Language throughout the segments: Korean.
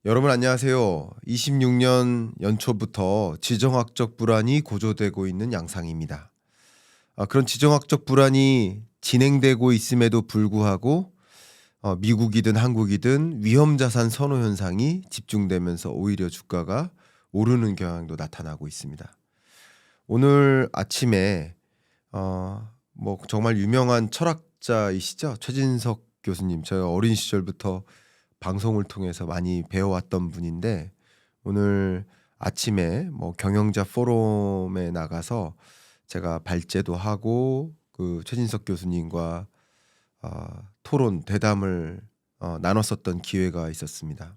여러분 안녕하세요. 26년 연초부터 지정학적 불안이 고조되고 있는 양상입니다. 그런 지정학적 불안이 진행되고 있음에도 불구하고 미국이든 한국이든 위험자산 선호 현상이 집중되면서 오히려 주가가 오르는 경향도 나타나고 있습니다. 오늘 아침에 정말 유명한 철학자이시죠? 최진석 교수님. 제가 어린 시절부터 방송을 통해서 많이 배워왔던 분인데 오늘 아침에 경영자 포럼에 나가서 제가 발제도 하고 그 최진석 교수님과 토론 대담을 나눴었던 기회가 있었습니다.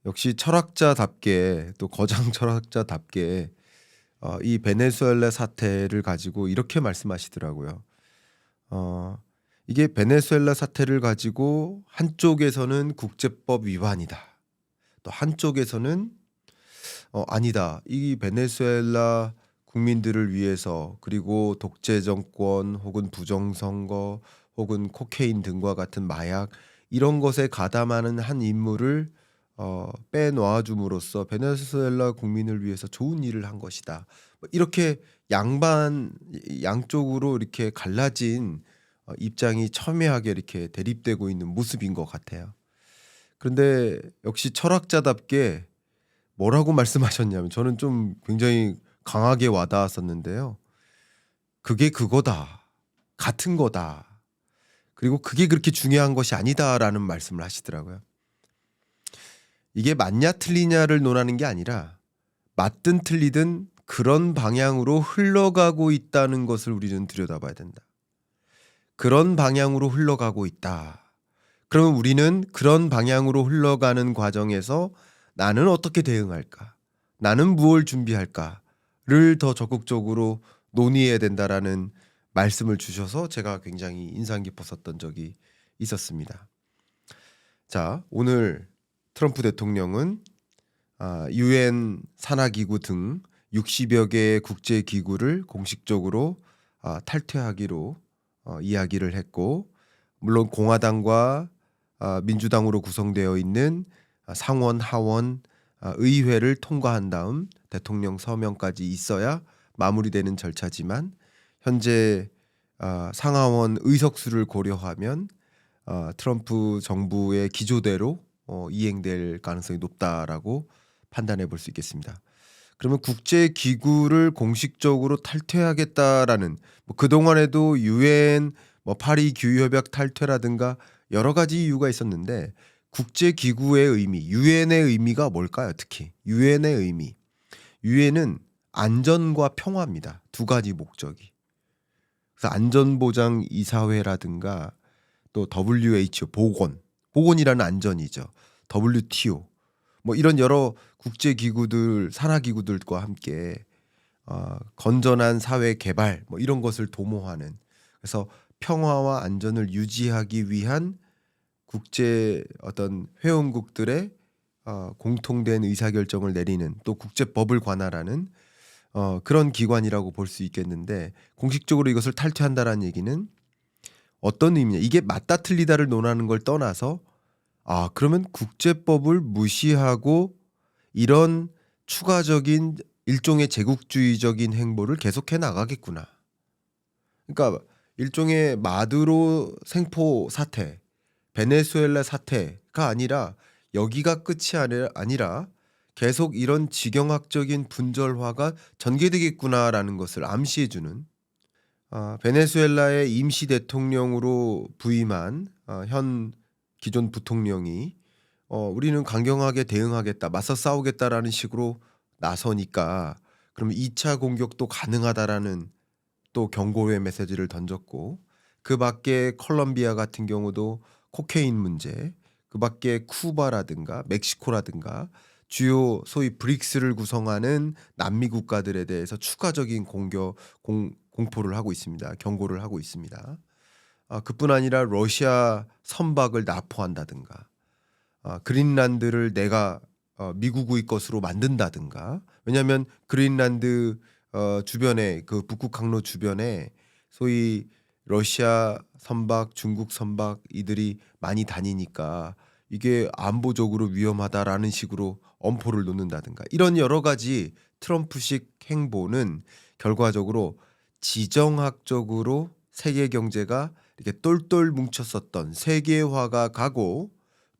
역시 철학자답게 또 거장 철학자답게 이 베네수엘라 사태를 가지고 이렇게 말씀하시더라고요. 이게 베네수엘라 사태를 가지고 한쪽에서는 국제법 위반이다. 또 한쪽에서는 아니다. 이 베네수엘라 국민들을 위해서 그리고 독재 정권 혹은 부정선거 혹은 코케인 등과 같은 마약 이런 것에 가담하는 한 인물을 빼놓아 줌으로써 베네수엘라 국민을 위해서 좋은 일을 한 것이다. 이렇게 양쪽으로 이렇게 갈라진 입장이 첨예하게 이렇게 대립되고 있는 모습인 것 같아요. 그런데 역시 철학자답게 뭐라고 말씀하셨냐면 저는 좀 굉장히 강하게 와닿았었는데요. 그게 그거다. 같은 거다. 그리고 그게 그렇게 중요한 것이 아니다라는 말씀을 하시더라고요. 이게 맞냐 틀리냐를 논하는 게 아니라 맞든 틀리든 그런 방향으로 흘러가고 있다는 것을 우리는 들여다봐야 된다. 그런 방향으로 흘러가고 있다. 그러면 우리는 그런 방향으로 흘러가는 과정에서 나는 어떻게 대응할까? 나는 무엇을 준비할까?를 더 적극적으로 논의해야 된다라는 말씀을 주셔서 제가 굉장히 인상 깊었었던 적이 있었습니다. 자, 오늘 트럼프 대통령은 UN 산하기구 등 60여 개의 국제기구를 공식적으로 탈퇴하기로 이야기를 했고, 물론 공화당과 민주당으로 구성되어 있는 상원 하원 의회를 통과한 다음 대통령 서명까지 있어야 마무리되는 절차지만 현재 상하원 의석수를 고려하면 트럼프 정부의 기조대로 이행될 가능성이 높다라고 판단해 볼 수 있겠습니다. 그러면 국제기구를 공식적으로 탈퇴하겠다라는 그동안에도 UN 파리 규율협약 탈퇴라든가 여러 가지 이유가 있었는데 국제기구의 의미, 유엔의 의미가 뭘까요? 특히 유엔의 의미. 유엔은 안전과 평화입니다. 두 가지 목적이. 그래서 안전보장이사회라든가 또 WHO 보건이라는 안전이죠. WTO 이런 여러 국제기구들 산하기구들과 함께 건전한 사회 개발 이런 것을 도모하는, 그래서 평화와 안전을 유지하기 위한 국제 어떤 회원국들의 공통된 의사결정을 내리는 또 국제법을 관할하는 그런 기관이라고 볼 수 있겠는데, 공식적으로 이것을 탈퇴한다라는 얘기는 어떤 의미냐, 이게 맞다 틀리다를 논하는 걸 떠나서 그러면 국제법을 무시하고 이런 추가적인 일종의 제국주의적인 행보를 계속해 나가겠구나. 그러니까 일종의 마두로 생포 사태, 베네수엘라 사태가 아니라 여기가 끝이 아니라 계속 이런 지경학적인 분절화가 전개되겠구나라는 것을 암시해주는, 베네수엘라의 임시 대통령으로 부임한 현 기존 부통령이 우리는 강경하게 대응하겠다, 맞서 싸우겠다라는 식으로 나서니까 그러면 2차 공격도 가능하다라는 또 경고의 메시지를 던졌고, 그 밖에 콜롬비아 같은 경우도 코케인 문제, 그 밖에 쿠바라든가 멕시코라든가 주요 소위 브릭스를 구성하는 남미 국가들에 대해서 추가적인 공포를 하고 있습니다. 경고를 하고 있습니다. 그뿐 아니라 러시아 선박을 납포한다든가 그린란드를 내가 미국의 것으로 만든다든가. 왜냐하면 그린란드 주변에 그 북극 항로 주변에 소위 러시아 선박, 중국 선박 이들이 많이 다니니까 이게 안보적으로 위험하다라는 식으로 엄포를 놓는다든가 이런 여러 가지 트럼프식 행보는 결과적으로 지정학적으로 세계 경제가 이렇게 똘똘 뭉쳤었던 세계화가 가고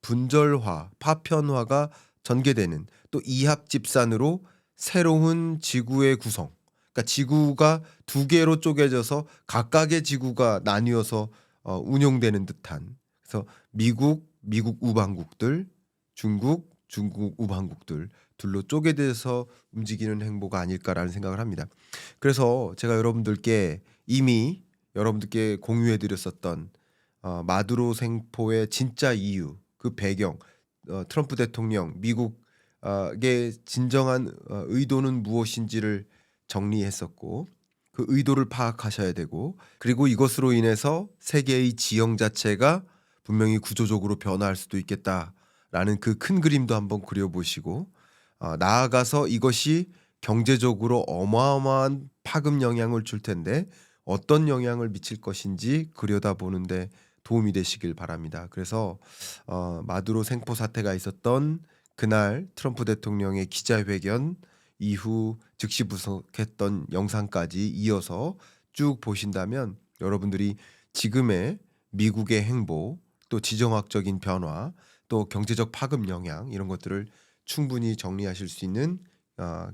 분절화, 파편화가 전개되는 또 이합집산으로 새로운 지구의 구성. 그러니까 지구가 두 개로 쪼개져서 각각의 지구가 나뉘어서 운용되는 듯한. 그래서 미국 우방국들, 중국 우방국들 둘로 쪼개져서 움직이는 행보가 아닐까라는 생각을 합니다. 그래서 제가 여러분들께 이미 여러분들께 공유해 드렸었던 마두로 생포의 진짜 이유, 그 배경, 트럼프 대통령 미국의 진정한 의도는 무엇인지를 정리했었고 그 의도를 파악하셔야 되고 그리고 이것으로 인해서 세계의 지형 자체가 분명히 구조적으로 변화할 수도 있겠다라는 그 큰 그림도 한번 그려보시고 나아가서 이것이 경제적으로 어마어마한 파급 영향을 줄 텐데 어떤 영향을 미칠 것인지 그려다보는데 도움이 되시길 바랍니다. 그래서 마두로 생포 사태가 있었던 그날 트럼프 대통령의 기자회견 이후 즉시 분석했던 영상까지 이어서 쭉 보신다면 여러분들이 지금의 미국의 행보 또 지정학적인 변화 또 경제적 파급 영향 이런 것들을 충분히 정리하실 수 있는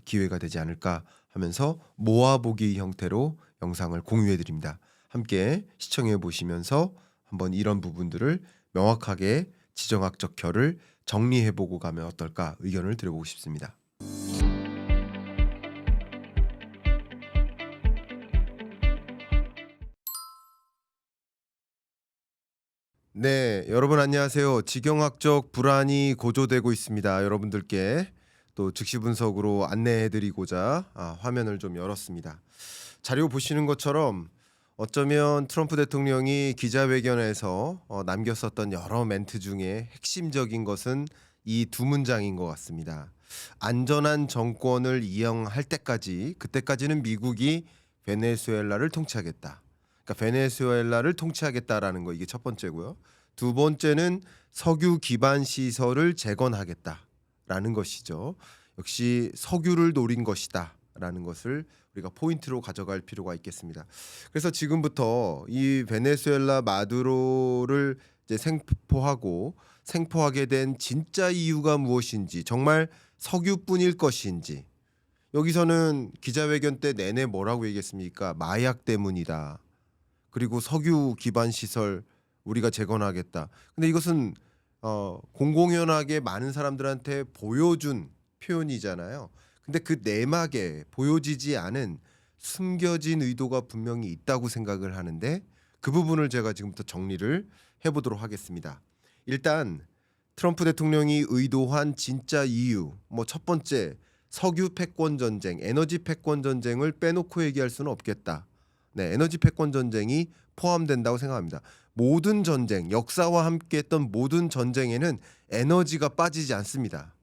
기회가 되지 않을까 하면서 모아보기 형태로 영상을 공유해 드립니다. 함께 시청해 보시면서 한번 이런 부분들을 명확하게 지정학적 결을 정리해 보고 가면 어떨까 의견을 드려보고 싶습니다. 네, 여러분 안녕하세요. 지경학적 불안이 고조되고 있습니다. 여러분들께 또 즉시 분석으로 안내해 드리고자 화면을 좀 열었습니다. 자료 보시는 것처럼 어쩌면 트럼프 대통령이 기자회견에서 남겼었던 여러 멘트 중에 핵심적인 것은 이 두 문장인 것 같습니다. 안전한 정권을 이행할 때까지 그때까지는 미국이 베네수엘라를 통치하겠다. 그러니까 베네수엘라를 통치하겠다라는 거 이게 첫 번째고요. 두 번째는 석유 기반 시설을 재건하겠다라는 것이죠. 역시 석유를 노린 것이다라는 것을 우리가 포인트로 가져갈 필요가 있겠습니다. 그래서 지금부터 이 베네수엘라 마두로를 이제 생포하게 된 진짜 이유가 무엇인지 정말 석유뿐일 것인지 여기서는 기자회견 때 내내 뭐라고 얘기했습니까? 마약 때문이다. 그리고 석유 기반 시설 우리가 재건하겠다. 근데 이것은 공공연하게 많은 사람들한테 보여준 표현이잖아요. 근데 그 내막에 보여지지 않은 숨겨진 의도가 분명히 있다고 생각을 하는데 그 부분을 제가 지금부터 정리를 해보도록 하겠습니다. 일단 트럼프 대통령이 의도한 진짜 이유 첫 번째 석유 패권 전쟁, 에너지 패권 전쟁을 빼놓고 얘기할 수는 없겠다. 네, 에너지 패권 전쟁이 포함된다고 생각합니다. 모든 전쟁, 역사와 함께했던 모든 전쟁에는 에너지가 빠지지 않습니다.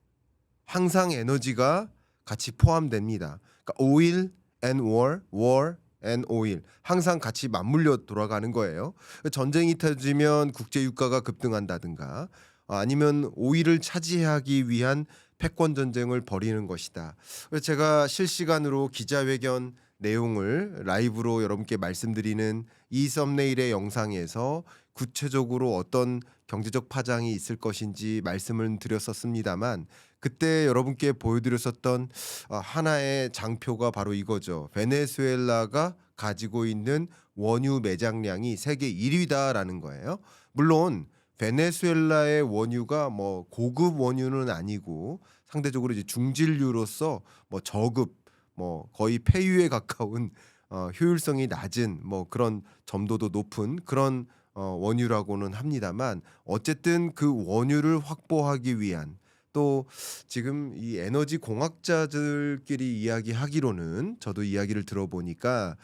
항상 에너지가 같이 포함됩니다. 그러니까 oil and war and oil 항상 같이 맞물려 돌아가는 거예요. 전쟁이 터지면 국제 유가가 급등한다든가 아니면 오일을 차지하기 위한 패권 전쟁을 벌이는 것이다. 그래서 제가 실시간으로 기자회견 내용을 라이브로 여러분께 말씀드리는 이 썸네일의 영상에서 구체적으로 어떤 경제적 파장이 있을 것인지 말씀을 드렸었습니다만 그때 여러분께 보여드렸었던 하나의 장표가 바로 이거죠. 베네수엘라가 가지고 있는 원유 매장량이 세계 1위다라는 거예요. 물론 베네수엘라의 원유가 고급 원유는 아니고 상대적으로 이제 중진류로서 저급 거의 폐유에 가까운 효율성이 낮은 그런 점도도 높은 그런 원유라고는 합니다만 어쨌든 그 원유를 확보하기 위한 또 지금 이 에너지 공학자들끼리 이야기하기로는 저도 이야기를 들어보니까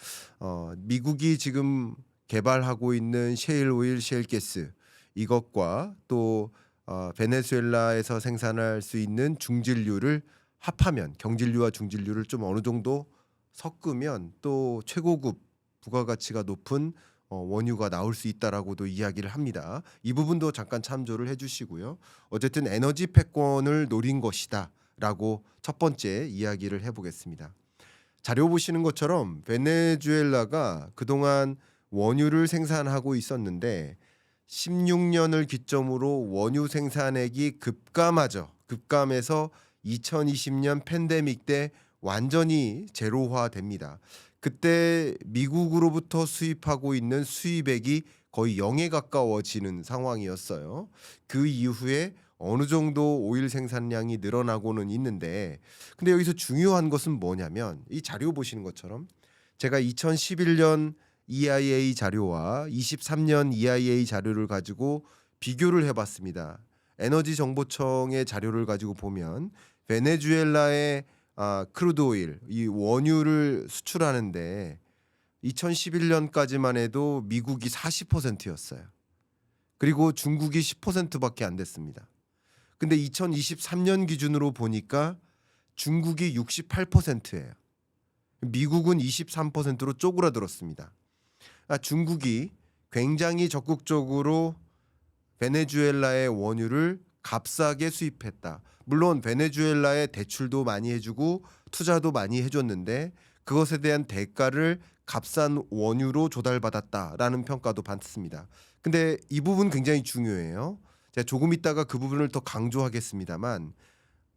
미국이 지금 개발하고 있는 셰일 오일, 셰일 가스 이것과 또 베네수엘라에서 생산할 수 있는 중진류를 합하면 경진류와 중진류를 좀 어느 정도 섞으면 또 최고급 부가가치가 높은 원유가 나올 수 있다라고도 이야기를 합니다. 이 부분도 잠깐 참조를 해주시고요. 어쨌든 에너지 패권을 노린 것이다라고 첫 번째 이야기를 해보겠습니다. 자료 보시는 것처럼 베네수엘라가 그동안 원유를 생산하고 있었는데 16년을 기점으로 원유 생산액이 급감해서 2020년 팬데믹 때 완전히 제로화됩니다. 그때 미국으로부터 수입하고 있는 수입액이 거의 0에 가까워지는 상황이었어요. 그 이후에 어느 정도 오일 생산량이 늘어나고는 있는데, 근데 여기서 중요한 것은 뭐냐면 이 자료 보시는 것처럼 제가 2011년 EIA 자료와 23년 EIA 자료를 가지고 비교를 해봤습니다. 에너지 정보청의 자료를 가지고 보면 베네수엘라의 크루드 오일, 이 원유를 수출하는데 2011년까지만 해도 미국이 40%였어요. 그리고 중국이 10%밖에 안 됐습니다. 근데 2023년 기준으로 보니까 중국이 68%예요. 미국은 23%로 쪼그라들었습니다. 중국이 굉장히 적극적으로 베네수엘라의 원유를 값싸게 수입했다. 물론 베네수엘라에 대출도 많이 해주고 투자도 많이 해줬는데 그것에 대한 대가를 값싼 원유로 조달받았다라는 평가도 받습니다. 근데 이 부분 굉장히 중요해요. 제가 조금 있다가 그 부분을 더 강조하겠습니다만,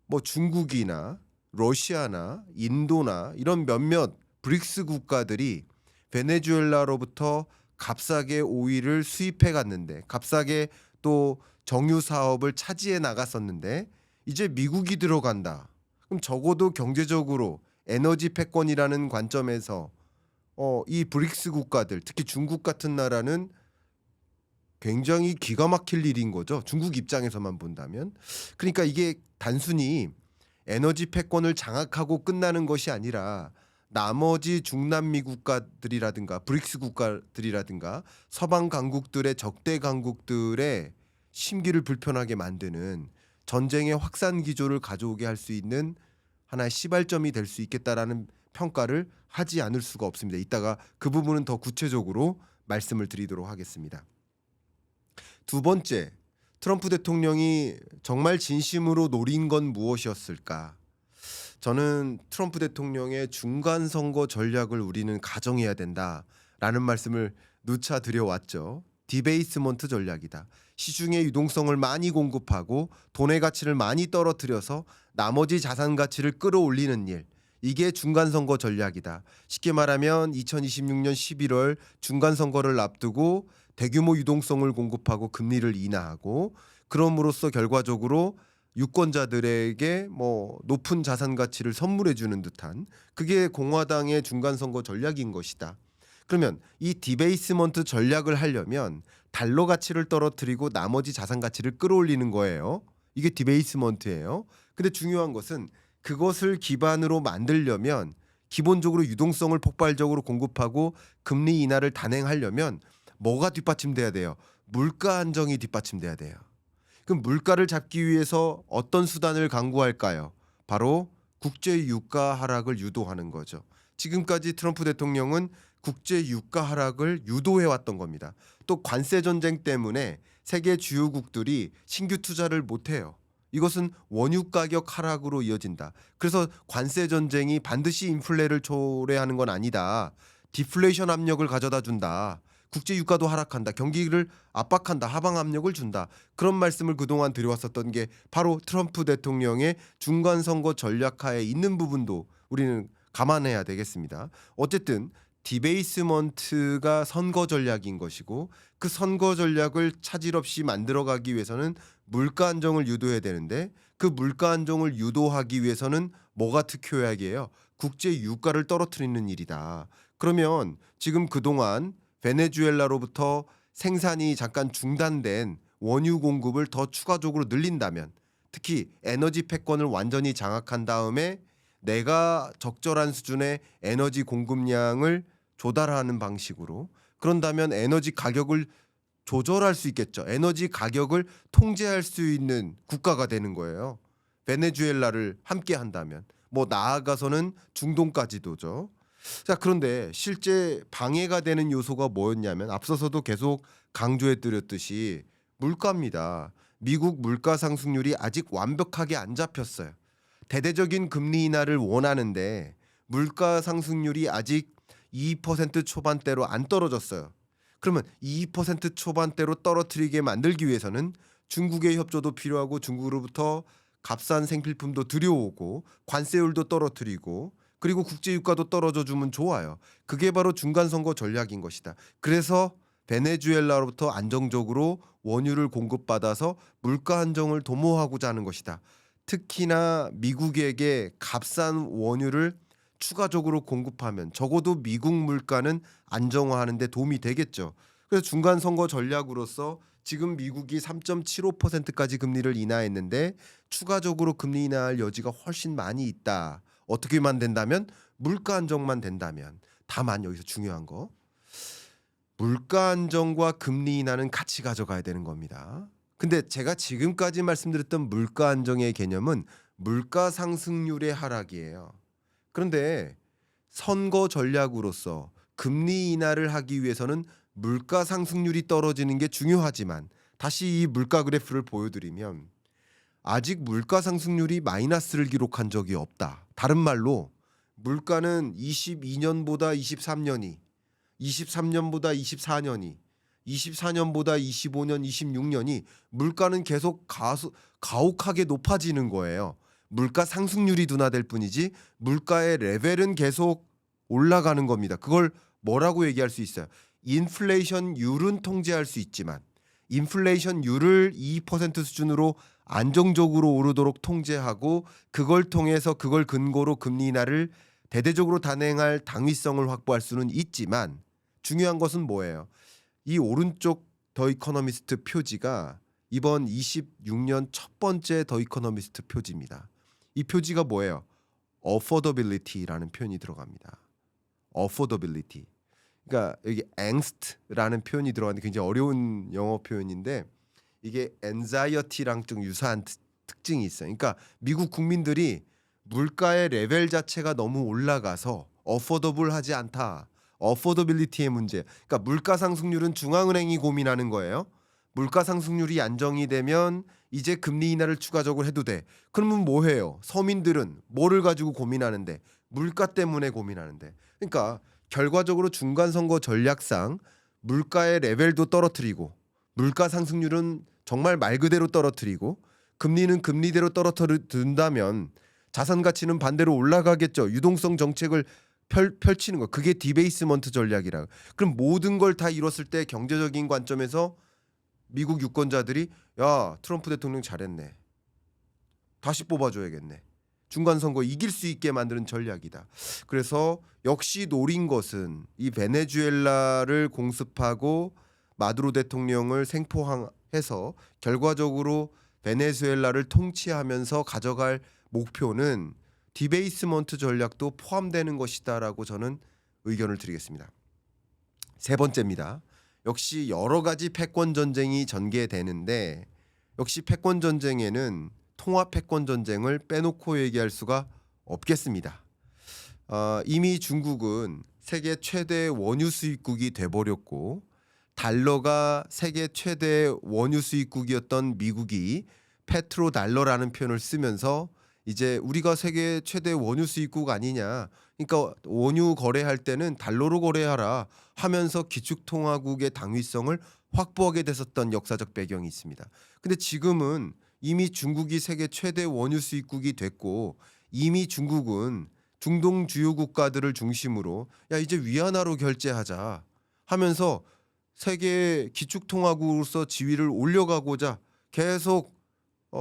뭐 중국이나 러시아나 인도나 이런 몇몇 브릭스 국가들이 베네수엘라로부터 값싸게 오일을 수입해 갔는데, 값싸게 또 정유 사업을 차지해 나갔었는데 이제 미국이 들어간다. 그럼 적어도 경제적으로 에너지 패권이라는 관점에서 이 브릭스 국가들, 특히 중국 같은 나라는 굉장히 기가 막힐 일인 거죠. 중국 입장에서만 본다면. 그러니까 이게 단순히 에너지 패권을 장악하고 끝나는 것이 아니라 나머지 중남미 국가들이라든가 브릭스 국가들이라든가 서방 강국들의 적대 강국들의 심기를 불편하게 만드는 전쟁의 확산 기조를 가져오게 할 수 있는 하나의 시발점이 될 수 있겠다라는 평가를 하지 않을 수가 없습니다. 이따가 그 부분은 더 구체적으로 말씀을 드리도록 하겠습니다. 두 번째, 트럼프 대통령이 정말 진심으로 노린 건 무엇이었을까? 저는 트럼프 대통령의 중간 선거 전략을 우리는 가정해야 된다라는 말씀을 누차 드려왔죠. 디베이스먼트 전략이다. 시중의 유동성을 많이 공급하고 돈의 가치를 많이 떨어뜨려서 나머지 자산 가치를 끌어올리는 일. 이게 중간 선거 전략이다. 쉽게 말하면 2026년 11월 중간 선거를 앞두고 대규모 유동성을 공급하고 금리를 인하하고, 그럼으로써 결과적으로 유권자들에게 높은 자산 가치를 선물해 주는 듯한, 그게 공화당의 중간 선거 전략인 것이다. 그러면 이 디베이스먼트 전략을 하려면 달러 가치를 떨어뜨리고 나머지 자산 가치를 끌어올리는 거예요. 이게 디베이스먼트예요. 근데 중요한 것은 그것을 기반으로 만들려면 기본적으로 유동성을 폭발적으로 공급하고 금리 인하를 단행하려면 뭐가 뒷받침돼야 돼요? 물가 안정이 뒷받침돼야 돼요. 그럼 물가를 잡기 위해서 어떤 수단을 강구할까요? 바로 국제 유가 하락을 유도하는 거죠. 지금까지 트럼프 대통령은 국제 유가 하락을 유도해 왔던 겁니다. 또 관세 전쟁 때문에 세계 주요국들이 신규 투자를 못 해요. 이것은 원유 가격 하락으로 이어진다. 그래서 관세 전쟁이 반드시 인플레를 초래하는 건 아니다. 디플레이션 압력을 가져다 준다. 국제 유가도 하락한다. 경기를 압박한다. 하방 압력을 준다. 그런 말씀을 그동안 드려왔었던 게 바로 트럼프 대통령의 중간 선거 전략하에 있는 부분도 우리는 감안해야 되겠습니다. 어쨌든 디베이스먼트가 선거 전략인 것이고, 그 선거 전략을 차질 없이 만들어가기 위해서는 물가 안정을 유도해야 되는데, 그 물가 안정을 유도하기 위해서는 뭐가 특효약이에요? 국제 유가를 떨어뜨리는 일이다. 그러면 지금 그동안 베네수엘라로부터 생산이 잠깐 중단된 원유 공급을 더 추가적으로 늘린다면, 특히 에너지 패권을 완전히 장악한 다음에 내가 적절한 수준의 에너지 공급량을 조달하는 방식으로, 그런다면 에너지 가격을 조절할 수 있겠죠. 에너지 가격을 통제할 수 있는 국가가 되는 거예요. 베네수엘라를 함께 한다면, 나아가서는 중동까지도죠. 자, 그런데 실제 방해가 되는 요소가 뭐였냐면 앞서서도 계속 강조해 드렸듯이 물가입니다. 미국 물가 상승률이 아직 완벽하게 안 잡혔어요. 대대적인 금리 인하를 원하는데 물가 상승률이 아직 2% 초반대로 안 떨어졌어요. 그러면 2% 초반대로 떨어뜨리게 만들기 위해서는 중국의 협조도 필요하고 중국으로부터 값싼 생필품도 들여오고 관세율도 떨어뜨리고 그리고 국제 유가도 떨어져 주면 좋아요. 그게 바로 중간 선거 전략인 것이다. 그래서 베네수엘라로부터 안정적으로 원유를 공급받아서 물가 안정을 도모하고자 하는 것이다. 특히나 미국에게 값싼 원유를 추가적으로 공급하면 적어도 미국 물가는 안정화하는 데 도움이 되겠죠. 그래서 중간 선거 전략으로서 지금 미국이 3.75%까지 금리를 인하했는데 추가적으로 금리 인하할 여지가 훨씬 많이 있다. 어떻게만 된다면 물가 안정만 된다면. 다만 여기서 중요한 거 물가 안정과 금리 인하는 같이 가져가야 되는 겁니다. 근데 제가 지금까지 말씀드렸던 물가 안정의 개념은 물가 상승률의 하락이에요. 그런데 선거 전략으로서 금리 인하를 하기 위해서는 물가 상승률이 떨어지는 게 중요하지만 다시 이 물가 그래프를 보여드리면 아직 물가 상승률이 마이너스를 기록한 적이 없다. 다른 말로 물가는 22년보다 23년이, 23년보다 24년이, 24년보다 25년, 26년이 물가는 계속 가혹하게 높아지는 거예요. 물가 상승률이 둔화될 뿐이지 물가의 레벨은 계속 올라가는 겁니다. 그걸 뭐라고 얘기할 수 있어요? 인플레이션율은 통제할 수 있지만 인플레이션율을 2% 수준으로 안정적으로 오르도록 통제하고 그걸 통해서 그걸 근거로 금리 인하를 대대적으로 단행할 당위성을 확보할 수는 있지만 중요한 것은 뭐예요? 이 오른쪽 더 이코노미스트 표지가 이번 26년 첫 번째 더 이코노미스트 표지입니다. 이 표지가 뭐예요? affordability라는 표현이 들어갑니다. affordability. 그러니까 여기 angst라는 표현이 들어가는데 굉장히 어려운 영어 표현인데 이게 anxiety랑 좀 유사한 특징이 있어요. 그러니까 미국 국민들이 물가의 레벨 자체가 너무 올라가서 어포더블하지 않다. 어포더빌리티의 문제. 그러니까 물가 상승률은 중앙은행이 고민하는 거예요. 물가 상승률이 안정이 되면 이제 금리 인하를 추가적으로 해도 돼. 그러면 뭐 해요? 서민들은 뭐를 가지고 고민하는데? 물가 때문에 고민하는데. 그러니까 결과적으로 중간 선거 전략상 물가의 레벨도 떨어뜨리고 물가 상승률은 정말 말 그대로 떨어뜨리고 금리는 금리대로 떨어뜨린다면 자산 가치는 반대로 올라가겠죠. 유동성 정책을 펼치는 거. 그게 디베이스먼트 전략이라. 그럼 모든 걸 다 이뤘을 때 경제적인 관점에서 미국 유권자들이 야, 트럼프 대통령 잘했네. 다시 뽑아줘야겠네. 중간 선거 이길 수 있게 만드는 전략이다. 그래서 역시 노린 것은 이 베네수엘라를 공습하고 마두로 대통령을 생포해서 결과적으로 베네수엘라를 통치하면서 가져갈 목표는 디베이스먼트 전략도 포함되는 것이다라고 저는 의견을 드리겠습니다. 세 번째입니다. 역시 여러 가지 패권 전쟁이 전개되는데 역시 패권 전쟁에는 통합 패권 전쟁을 빼놓고 얘기할 수가 없겠습니다. 이미 중국은 세계 최대 원유 수입국이 돼버렸고 달러가 세계 최대 원유 수입국이었던 미국이 페트로 달러라는 표현을 쓰면서 이제 우리가 세계 최대 원유 수입국 아니냐. 그러니까 원유 거래할 때는 달러로 거래하라 하면서 기축통화국의 당위성을 확보하게 됐었던 역사적 배경이 있습니다. 근데 지금은 이미 중국이 세계 최대 원유 수입국이 됐고 이미 중국은 중동 주요 국가들을 중심으로 야 이제 위안화로 결제하자 하면서 세계 기축통화국으로서 지위를 올려가고자 계속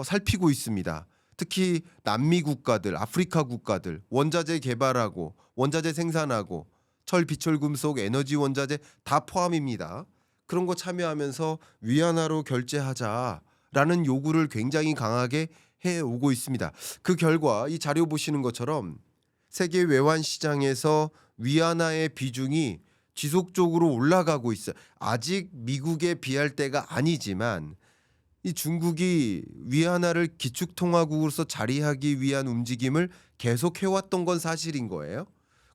살피고 있습니다. 특히 남미 국가들, 아프리카 국가들 원자재 개발하고 원자재 생산하고 철, 비철, 금속, 에너지 원자재 다 포함입니다. 그런 거 참여하면서 위안화로 결제하자라는 요구를 굉장히 강하게 해오고 있습니다. 그 결과 이 자료 보시는 것처럼 세계 외환 시장에서 위안화의 비중이 지속적으로 올라가고 있어요. 아직 미국에 비할 때가 아니지만 이 중국이 위안화를 기축통화국으로서 자리하기 위한 움직임을 계속 해왔던 건 사실인 거예요.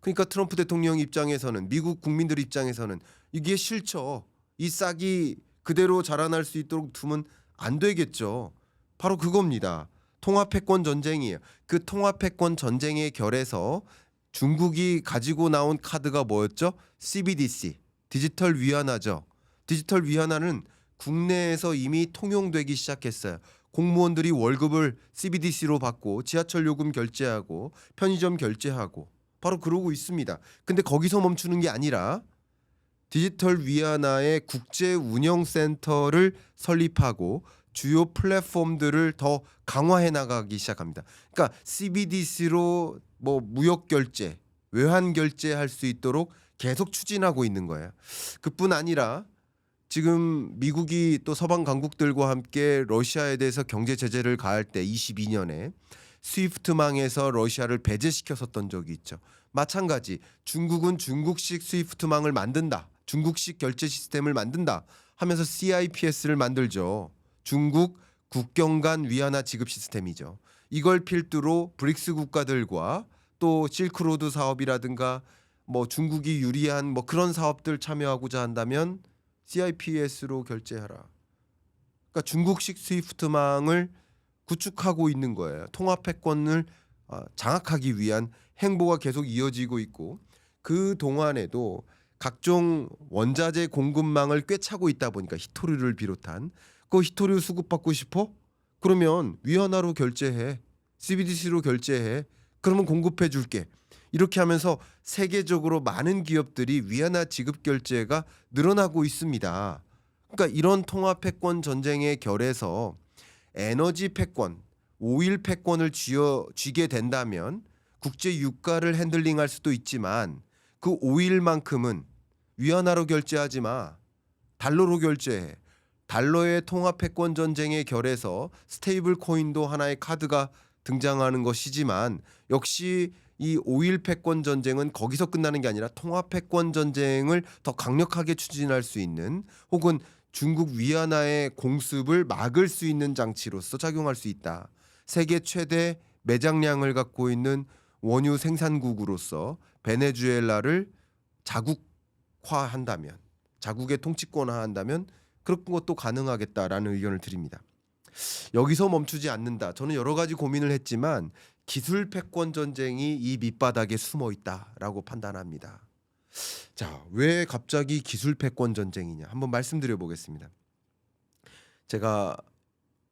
그러니까 트럼프 대통령 입장에서는, 미국 국민들 입장에서는 이게 싫죠. 이 싹이 그대로 자라날 수 있도록 두면 안 되겠죠. 바로 그겁니다. 통합 패권 전쟁이에요. 그 통합 패권 전쟁의 결에서 중국이 가지고 나온 카드가 뭐였죠? CBDC, 디지털 위안화죠. 디지털 위안화는 국내에서 이미 통용되기 시작했어요. 공무원들이 월급을 CBDC로 받고 지하철 요금 결제하고 편의점 결제하고 바로 그러고 있습니다. 근데 거기서 멈추는 게 아니라 디지털 위안화의 국제 운영 센터를 설립하고 주요 플랫폼들을 더 강화해 나가기 시작합니다. 그러니까 CBDC로 뭐 무역 결제, 외환 결제할 수 있도록 계속 추진하고 있는 거예요. 그뿐 아니라 지금 미국이 또 서방 강국들과 함께 러시아에 대해서 경제 제재를 가할 때 22년에 스위프트망에서 러시아를 배제시켰었던 적이 있죠. 마찬가지 중국은 중국식 스위프트망을 만든다. 중국식 결제 시스템을 만든다 하면서 CIPS를 만들죠. 중국 국경 간 위안화 지급 시스템이죠. 이걸 필두로 브릭스 국가들과 또 실크로드 사업이라든가 뭐 중국이 유리한 뭐 그런 사업들 참여하고자 한다면 CIPS로 결제하라. 그러니까 중국식 스위프트망을 구축하고 있는 거예요. 통합 패권을 장악하기 위한 행보가 계속 이어지고 있고 그 동안에도 각종 원자재 공급망을 꿰차고 있다 보니까 히토류를 비롯한 그 히토류 수급받고 싶어? 그러면 위안화로 결제해. CBDC로 결제해. 그러면 공급해 줄게. 이렇게 하면서 세계적으로 많은 기업들이 위안화 지급 결제가 늘어나고 있습니다. 그러니까 이런 통합 패권 전쟁의 결에서 에너지 패권, 오일 패권을 쥐게 된다면 국제 유가를 핸들링할 수도 있지만 그 오일만큼은 위안화로 결제하지 마. 달러로 결제해. 달러의 통합 패권 전쟁의 결에서 스테이블 코인도 하나의 카드가 등장하는 것이지만 역시 이 오일 패권 전쟁은 거기서 끝나는 게 아니라 통합 패권 전쟁을 더 강력하게 추진할 수 있는 혹은 중국 위안화의 공습을 막을 수 있는 장치로서 작용할 수 있다. 세계 최대 매장량을 갖고 있는 원유 생산국으로서 베네수엘라를 자국화한다면, 자국의 통치권화한다면 그런 것도 가능하겠다라는 의견을 드립니다. 여기서 멈추지 않는다. 저는 여러 가지 고민을 했지만 기술 패권 전쟁이 이 밑바닥에 숨어 있다라고 판단합니다. 자, 왜 갑자기 기술 패권 전쟁이냐? 한번 말씀드려 보겠습니다. 제가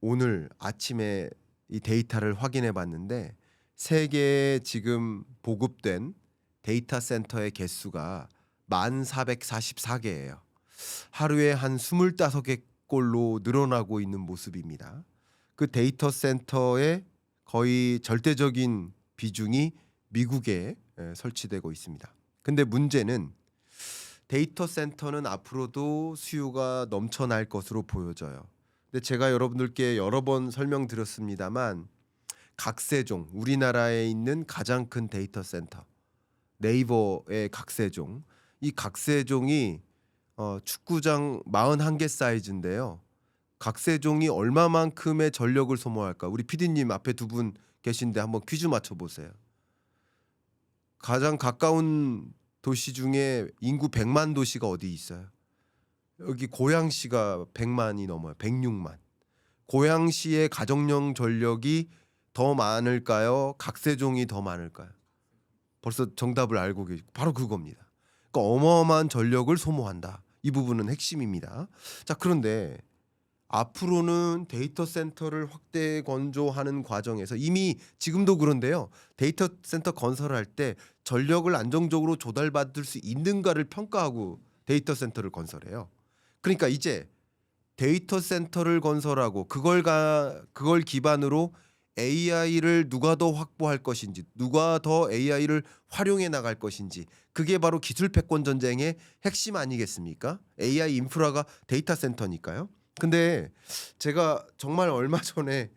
오늘 아침에 이 데이터를 확인해 봤는데 세계에 지금 보급된 데이터 센터의 개수가 1444개예요. 하루에 한 25개 꼴로 늘어나고 있는 모습입니다. 그 데이터 센터의 거의 절대적인 비중이 미국에 설치되고 있습니다. 근데 문제는 데이터 센터는 앞으로도 수요가 넘쳐날 것으로 보여져요. 근데 제가 여러분들께 여러 번 설명드렸습니다만 각세종, 우리나라에 있는 가장 큰 데이터 센터, 네이버의 각세종, 이 각세종이 축구장 41개 사이즈인데요. 각세종이 얼마만큼의 전력을 소모할까? 우리 PD님 앞에 두 분 계신데 한번 퀴즈 맞춰보세요. 가장 가까운 도시 중에 인구 100만 도시가 어디 있어요? 여기 고양시가 100만이 넘어요. 106만. 고양시의 가정용 전력이 더 많을까요? 각세종이 더 많을까요? 벌써 정답을 알고 계시고 바로 그겁니다. 그러니까 어마어마한 전력을 소모한다. 이 부분은 핵심입니다. 자, 그런데 앞으로는 데이터 센터를 확대 건조하는 과정에서 이미 지금도 그런데요. 데이터 센터 건설할 때 전력을 안정적으로 조달받을 수 있는가를 평가하고 데이터 센터를 건설해요. 그러니까 이제 데이터 센터를 건설하고 그걸 기반으로 AI를 누가 더 확보할 것인지, 누가 더 AI를 활용해 나갈 것인지, 그게 바로 기술 패권 전쟁의 핵심 아니겠습니까? AI 인프라가 데이터 센터니까요. 근데 제가 정말 얼마 전에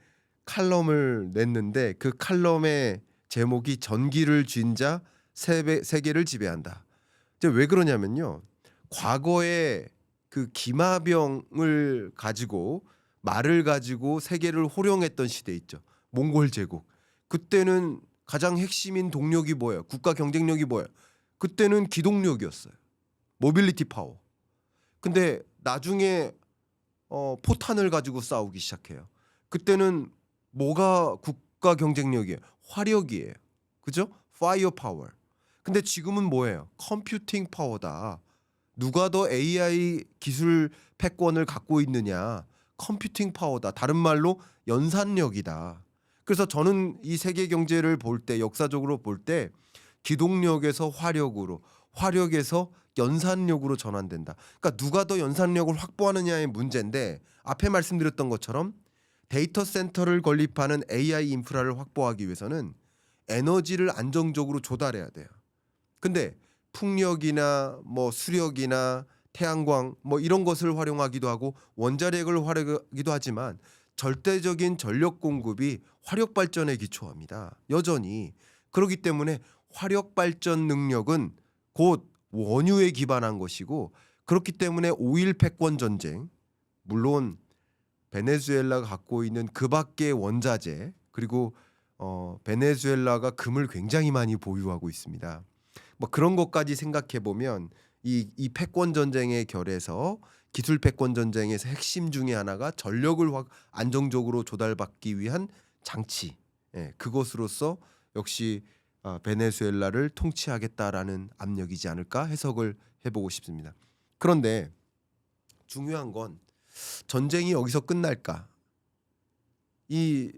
칼럼을 냈는데 그 칼럼의 제목이 전기를 쥔 자 세계를 지배한다. 이제 왜 그러냐면요. 과거에 그 기마병을 가지고 말을 가지고 세계를 호령했던 시대 있죠. 몽골 제국. 그때는 가장 핵심인 동력이 뭐예요? 국가 경쟁력이 뭐예요? 그때는 기동력이었어요. 모빌리티 파워. 근데 나중에 포탄을 가지고 싸우기 시작해요. 그때는 뭐가 국가 경쟁력이에요? 화력이에요. 그죠? 파이어 파워. 근데 지금은 뭐예요? 컴퓨팅 파워다. 누가 더 AI 기술 패권을 갖고 있느냐? 컴퓨팅 파워다. 다른 말로 연산력이다. 그래서 저는 이 세계 경제를 볼 때, 역사적으로 볼 때 기동력에서 화력으로, 화력에서 연산력으로 전환된다. 그러니까 누가 더 연산력을 확보하느냐의 문제인데, 앞에 말씀드렸던 것처럼 데이터 센터를 건립하는 AI 인프라를 확보하기 위해서는 에너지를 안정적으로 조달해야 돼요. 근데 풍력이나 뭐 수력이나 태양광 뭐 이런 것을 활용하기도 하고 원자력을 활용하기도 하지만 절대적인 전력 공급이 화력 발전에 기초합니다. 여전히. 그렇기 때문에 화력 발전 능력은 곧 원유에 기반한 것이고, 그렇기 때문에 오일 패권 전쟁, 물론 베네수엘라가 갖고 있는 그 밖의 원자재, 그리고 베네수엘라가 금을 굉장히 많이 보유하고 있습니다. 뭐 그런 것까지 생각해 보면 이 패권 전쟁의 결에서, 기술 패권 전쟁에서 핵심 중에 하나가 전력을 안정적으로 조달받기 위한 장치. 예, 그것으로서 역시 베네수엘라를 통치하겠다라는 압력이지 않을까 해석을 해보고 싶습니다. 그런데 중요한 건 전쟁이 여기서 끝날까? 이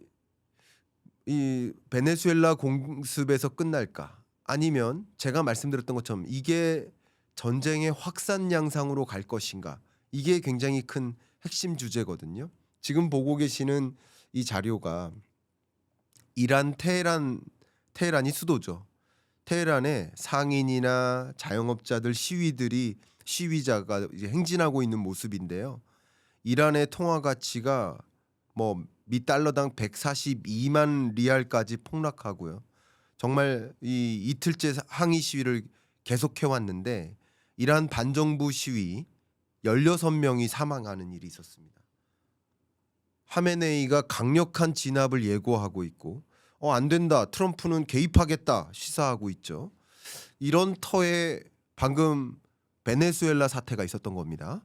베네수엘라 공습에서 끝날까? 아니면 제가 말씀드렸던 것처럼 이게 전쟁의 확산 양상으로 갈 것인가? 이게 굉장히 큰 핵심 주제거든요. 지금 보고 계시는 이 자료가 이란 테헤란이 수도죠. 테헤란에 상인이나 자영업자들 시위자가 이제 행진하고 있는 모습인데요. 이란의 통화 가치가 뭐 미 달러당 142만 리알까지 폭락하고요. 정말 이 이틀째 항의 시위를 계속해 왔는데 이란 반정부 시위 16명이 사망하는 일이 있었습니다. 하메네이가 강력한 진압을 예고하고 있고 안 된다. 트럼프는 개입하겠다 시사하고 있죠. 이런 터에 방금 베네수엘라 사태가 있었던 겁니다.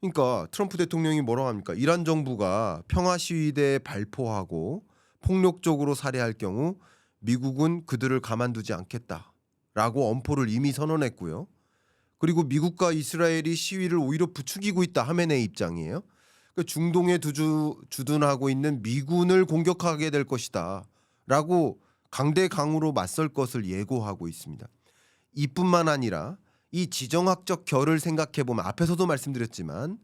그러니까 트럼프 대통령이 뭐라고 합니까? 이란 정부가 평화 시위대에 발포하고 폭력적으로 살해할 경우 미국은 그들을 가만두지 않겠다라고 엄포를 이미 선언했고요. 그리고 미국과 이스라엘이 시위를 오히려 부추기고 있다. 하메네이 입장이에요. 그러니까 중동에 주둔하고 있는 미군을 공격하게 될 것이다 라고 강대강으로 맞설 것을 예고하고 있습니다. 이뿐만 아니라 이 지정학적 결을 생각해 보면 앞에서도 말씀드렸지만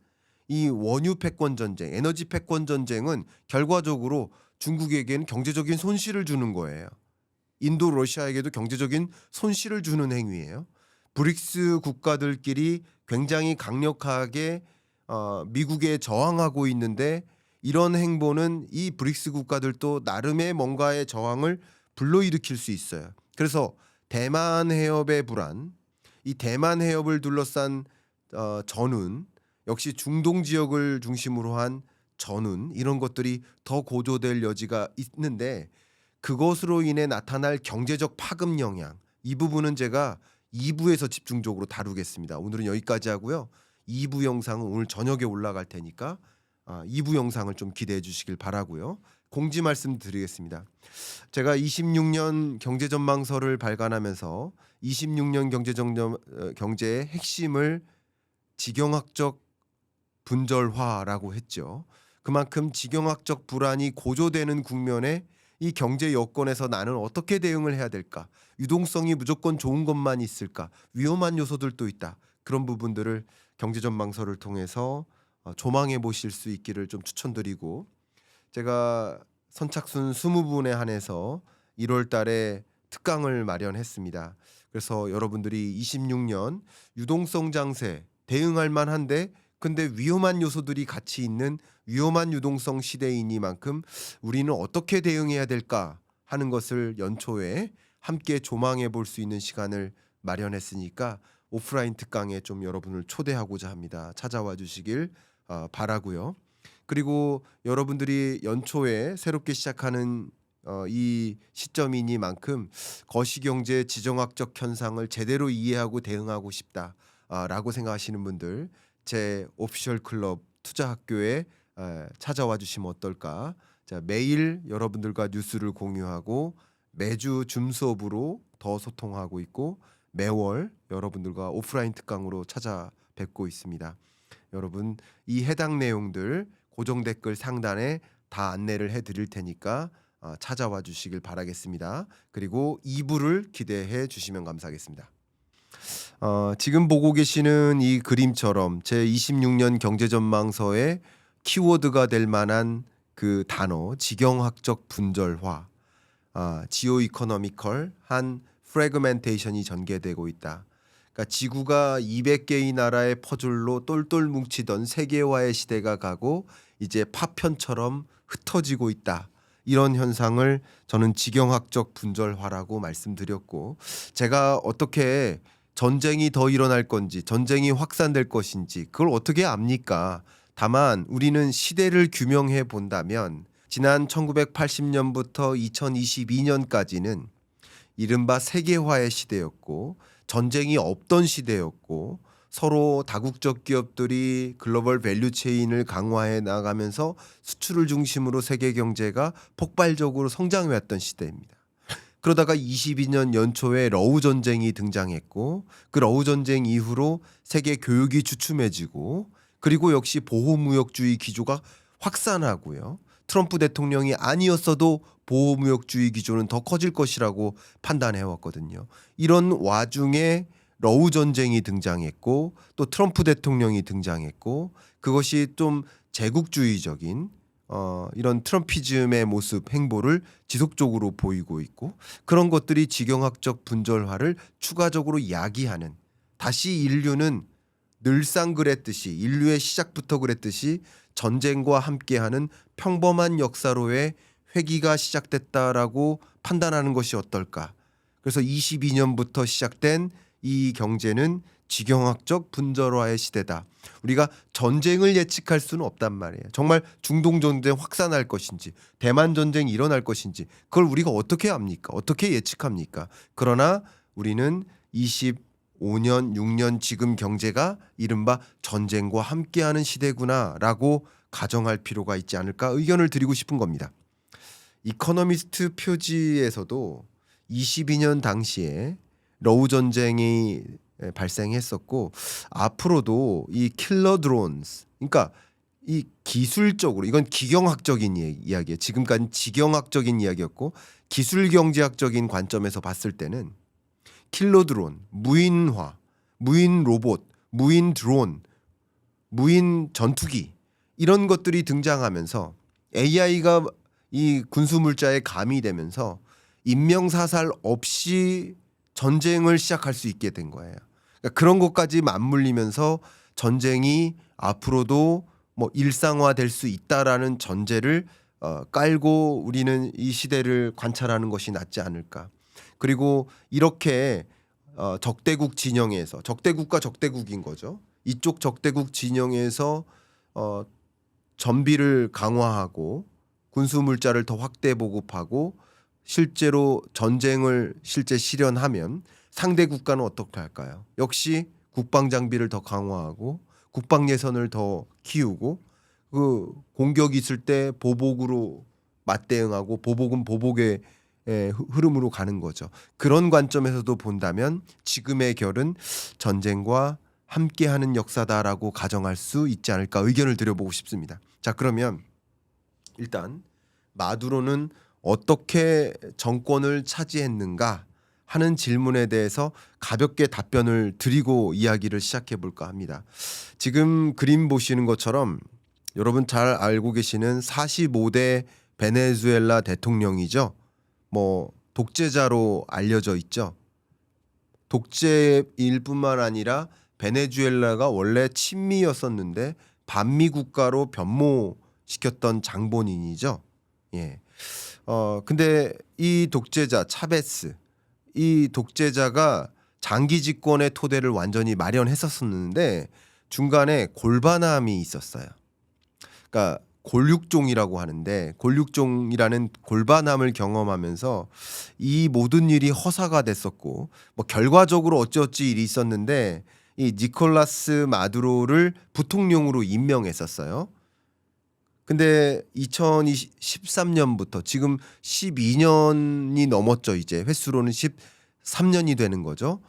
이 원유 패권 전쟁, 에너지 패권 전쟁은 결과적으로 중국에게는 경제적인 손실을 주는 거예요. 인도, 러시아에게도 경제적인 손실을 주는 행위예요. 브릭스 국가들끼리 굉장히 강력하게 미국에 저항하고 있는데, 이런 행보는 이 브릭스 국가들도 나름의 뭔가의 저항을 불러일으킬 수 있어요. 그래서 대만 해협의 불안, 이 대만 해협을 둘러싼 전운, 역시 중동 지역을 중심으로 한 전운, 이런 것들이 더 고조될 여지가 있는데, 그것으로 인해 나타날 경제적 파급 영향, 이 부분은 제가 2부에서 집중적으로 다루겠습니다. 오늘은 여기까지 하고요. 2부 영상은 오늘 저녁에 올라갈 테니까 2부 영상을 좀 기대해 주시길 바라고요. 공지 말씀 드리겠습니다. 제가 26년 경제전망서를 발간하면서 26년 경제의 핵심을 지경학적 분절화라고 했죠. 그만큼 지경학적 불안이 고조되는 국면에 이 경제 여건에서 나는 어떻게 대응을 해야 될까? 유동성이 무조건 좋은 것만 있을까? 위험한 요소들도 있다. 그런 부분들을 경제전망서를 통해서 조망해 보실 수 있기를 좀 추천드리고, 제가 선착순 20분에 한해서 1월 달에 특강을 마련했습니다. 그래서 여러분들이 26년 유동성 장세 대응할 만한데 근데 위험한 요소들이 같이 있는 위험한 유동성 시대이니만큼 우리는 어떻게 대응해야 될까 하는 것을 연초에 함께 조망해 볼 수 있는 시간을 마련했으니까 오프라인 특강에 좀 여러분을 초대하고자 합니다. 찾아와 주시길 바라고요. 그리고 여러분들이 연초에 새롭게 시작하는 이 시점이니만큼 거시경제의 지정학적 현상을 제대로 이해하고 대응하고 싶다라고 생각하시는 분들 제 오피셜 클럽 투자학교에 찾아와 주시면 어떨까. 자, 매일 여러분들과 뉴스를 공유하고 매주 줌 수업으로 더 소통하고 있고 매월 여러분들과 오프라인 특강으로 찾아뵙고 있습니다. 여러분 이 해당 내용들 고정 댓글 상단에 다 안내를 해드릴 테니까 찾아와 주시길 바라겠습니다. 그리고 2부를 기대해 주시면 감사하겠습니다. 지금 보고 계시는 이 그림처럼 제 26년 경제전망서의 키워드가 될 만한 그 단어 지경학적 분절화, 지오 이코노미컬 한 프래그멘테이션이 전개되고 있다. 그러니까 지구가 200개의 나라의 퍼즐로 똘똘 뭉치던 세계화의 시대가 가고 이제 파편처럼 흩어지고 있다. 이런 현상을 저는 지경학적 분절화라고 말씀드렸고, 제가 어떻게 전쟁이 더 일어날 건지 전쟁이 확산될 것인지 그걸 어떻게 압니까? 다만 우리는 시대를 규명해 본다면 지난 1980년부터 2022년까지는 이른바 세계화의 시대였고 전쟁이 없던 시대였고 서로 다국적 기업들이 글로벌 밸류체인을 강화해 나가면서 수출을 중심으로 세계 경제가 폭발적으로 성장해 왔던 시대입니다. 그러다가 22년 연초에 러우 전쟁이 등장했고 그 러우 전쟁 이후로 세계 교육이 주춤해지고 그리고 역시 보호무역주의 기조가 확산하고요. 트럼프 대통령이 아니었어도 보호무역주의 기조는 더 커질 것이라고 판단해왔거든요. 이런 와중에 러우 전쟁이 등장했고 또 트럼프 대통령이 등장했고 그것이 좀 제국주의적인 이런 트럼피즘의 모습 행보를 지속적으로 보이고 있고 그런 것들이 지경학적 분절화를 추가적으로 야기하는 다시 인류는 늘상 그랬듯이 인류의 시작부터 그랬듯이 전쟁과 함께하는 평범한 역사로의 회귀가 시작됐다라고 판단하는 것이 어떨까. 그래서 22년부터 시작된 이 경제는 지경학적 분절화의 시대다. 우리가 전쟁을 예측할 수는 없단 말이에요. 정말 중동 전쟁 확산할 것인지 대만 전쟁이 일어날 것인지 그걸 우리가 어떻게 압니까? 어떻게 예측합니까? 그러나 우리는 25년, 6년 지금 경제가 이른바 전쟁과 함께하는 시대구나라고 가정할 필요가 있지 않을까 의견을 드리고 싶은 겁니다. 이코노미스트 표지에서도 22년 당시에 러우 전쟁이 발생했었고 앞으로도 이 킬러 드론스 그러니까 이 기술적으로 이건 기경학적인 이야기예요. 지금까지 지경학적인 이야기였고 기술 경제학적인 관점에서 봤을 때는 킬러 드론, 무인화, 무인 로봇, 무인 드론, 무인 전투기 이런 것들이 등장하면서 AI가 이 군수물자에 가미되면서 인명사살 없이 전쟁을 시작할 수 있게 된 거예요. 그러니까 그런 것까지 맞물리면서 전쟁이 앞으로도 뭐 일상화될 수 있다라는 전제를 깔고 우리는 이 시대를 관찰하는 것이 낫지 않을까. 그리고 이렇게 적대국 진영에서 적대국과 적대국인 거죠. 이쪽 적대국 진영에서 전비를 강화하고 군수물자를 더 확대 보급하고 실제로 전쟁을 실제 실현하면 상대 국가는 어떻게 할까요? 역시 국방 장비를 더 강화하고 국방 예산을 더 키우고 그 공격이 있을 때 보복으로 맞대응하고 보복은 보복의 흐름으로 가는 거죠. 그런 관점에서도 본다면 지금의 결은 전쟁과 함께하는 역사다라고 가정할 수 있지 않을까 의견을 드려보고 싶습니다. 자, 그러면 일단 마두로는 어떻게 정권을 차지했는가 하는 질문에 대해서 가볍게 답변을 드리고 이야기를 시작해 볼까 합니다. 지금 그림 보시는 것처럼 여러분 잘 알고 계시는 45대 베네수엘라 대통령이죠. 뭐 독재자로 알려져 있죠. 독재일 뿐만 아니라 베네수엘라가 원래 친미였었는데 반미 국가로 변모시켰던 장본인이죠. 예. 근데 이 독재자 차베스 이 독재자가 장기 집권의 토대를 완전히 마련했었는데 중간에 골반암이 있었어요. 그러니까 골육종이라고 하는데, 골육종이라는 골반암을 경험하면서 이 모든 일이 허사가 됐었고, 뭐 결과적으로 어찌어찌 일이 있었는데 이 니콜라스 마두로를 부통령으로 임명했었어요. 근데 2013년부터 지금 12년이 넘었죠. 이제 횟수로는 13년이 되는 거죠.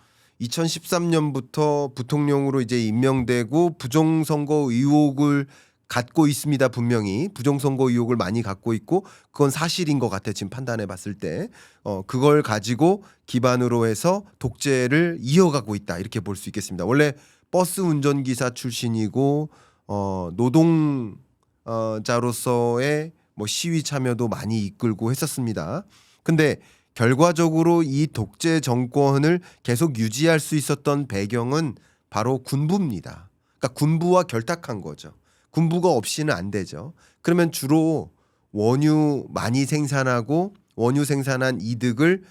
2013년부터 부통령으로 이제 임명되고 부정선거 의혹을 갖고 있습니다. 분명히 부정선거 의혹을 많이 갖고 있고 그건 사실인 것 같아. 지금 판단해 봤을 때 그걸 가지고 기반으로 해서 독재를 이어가고 있다. 이렇게 볼 수 있겠습니다. 원래 버스 운전기사 출신이고 노동 자로서의 뭐 시위 참여도 많이 이끌고 했었습니다. 근데 결과적으로 이 독재 정권을 계속 유지할 수 있었던 배경은 바로 군부입니다. 그러니까 군부와 결탁한 거죠. 군부가 없이는 안 되죠. 그러면 주로 원유 많이 생산하고 원유 생산한 이득을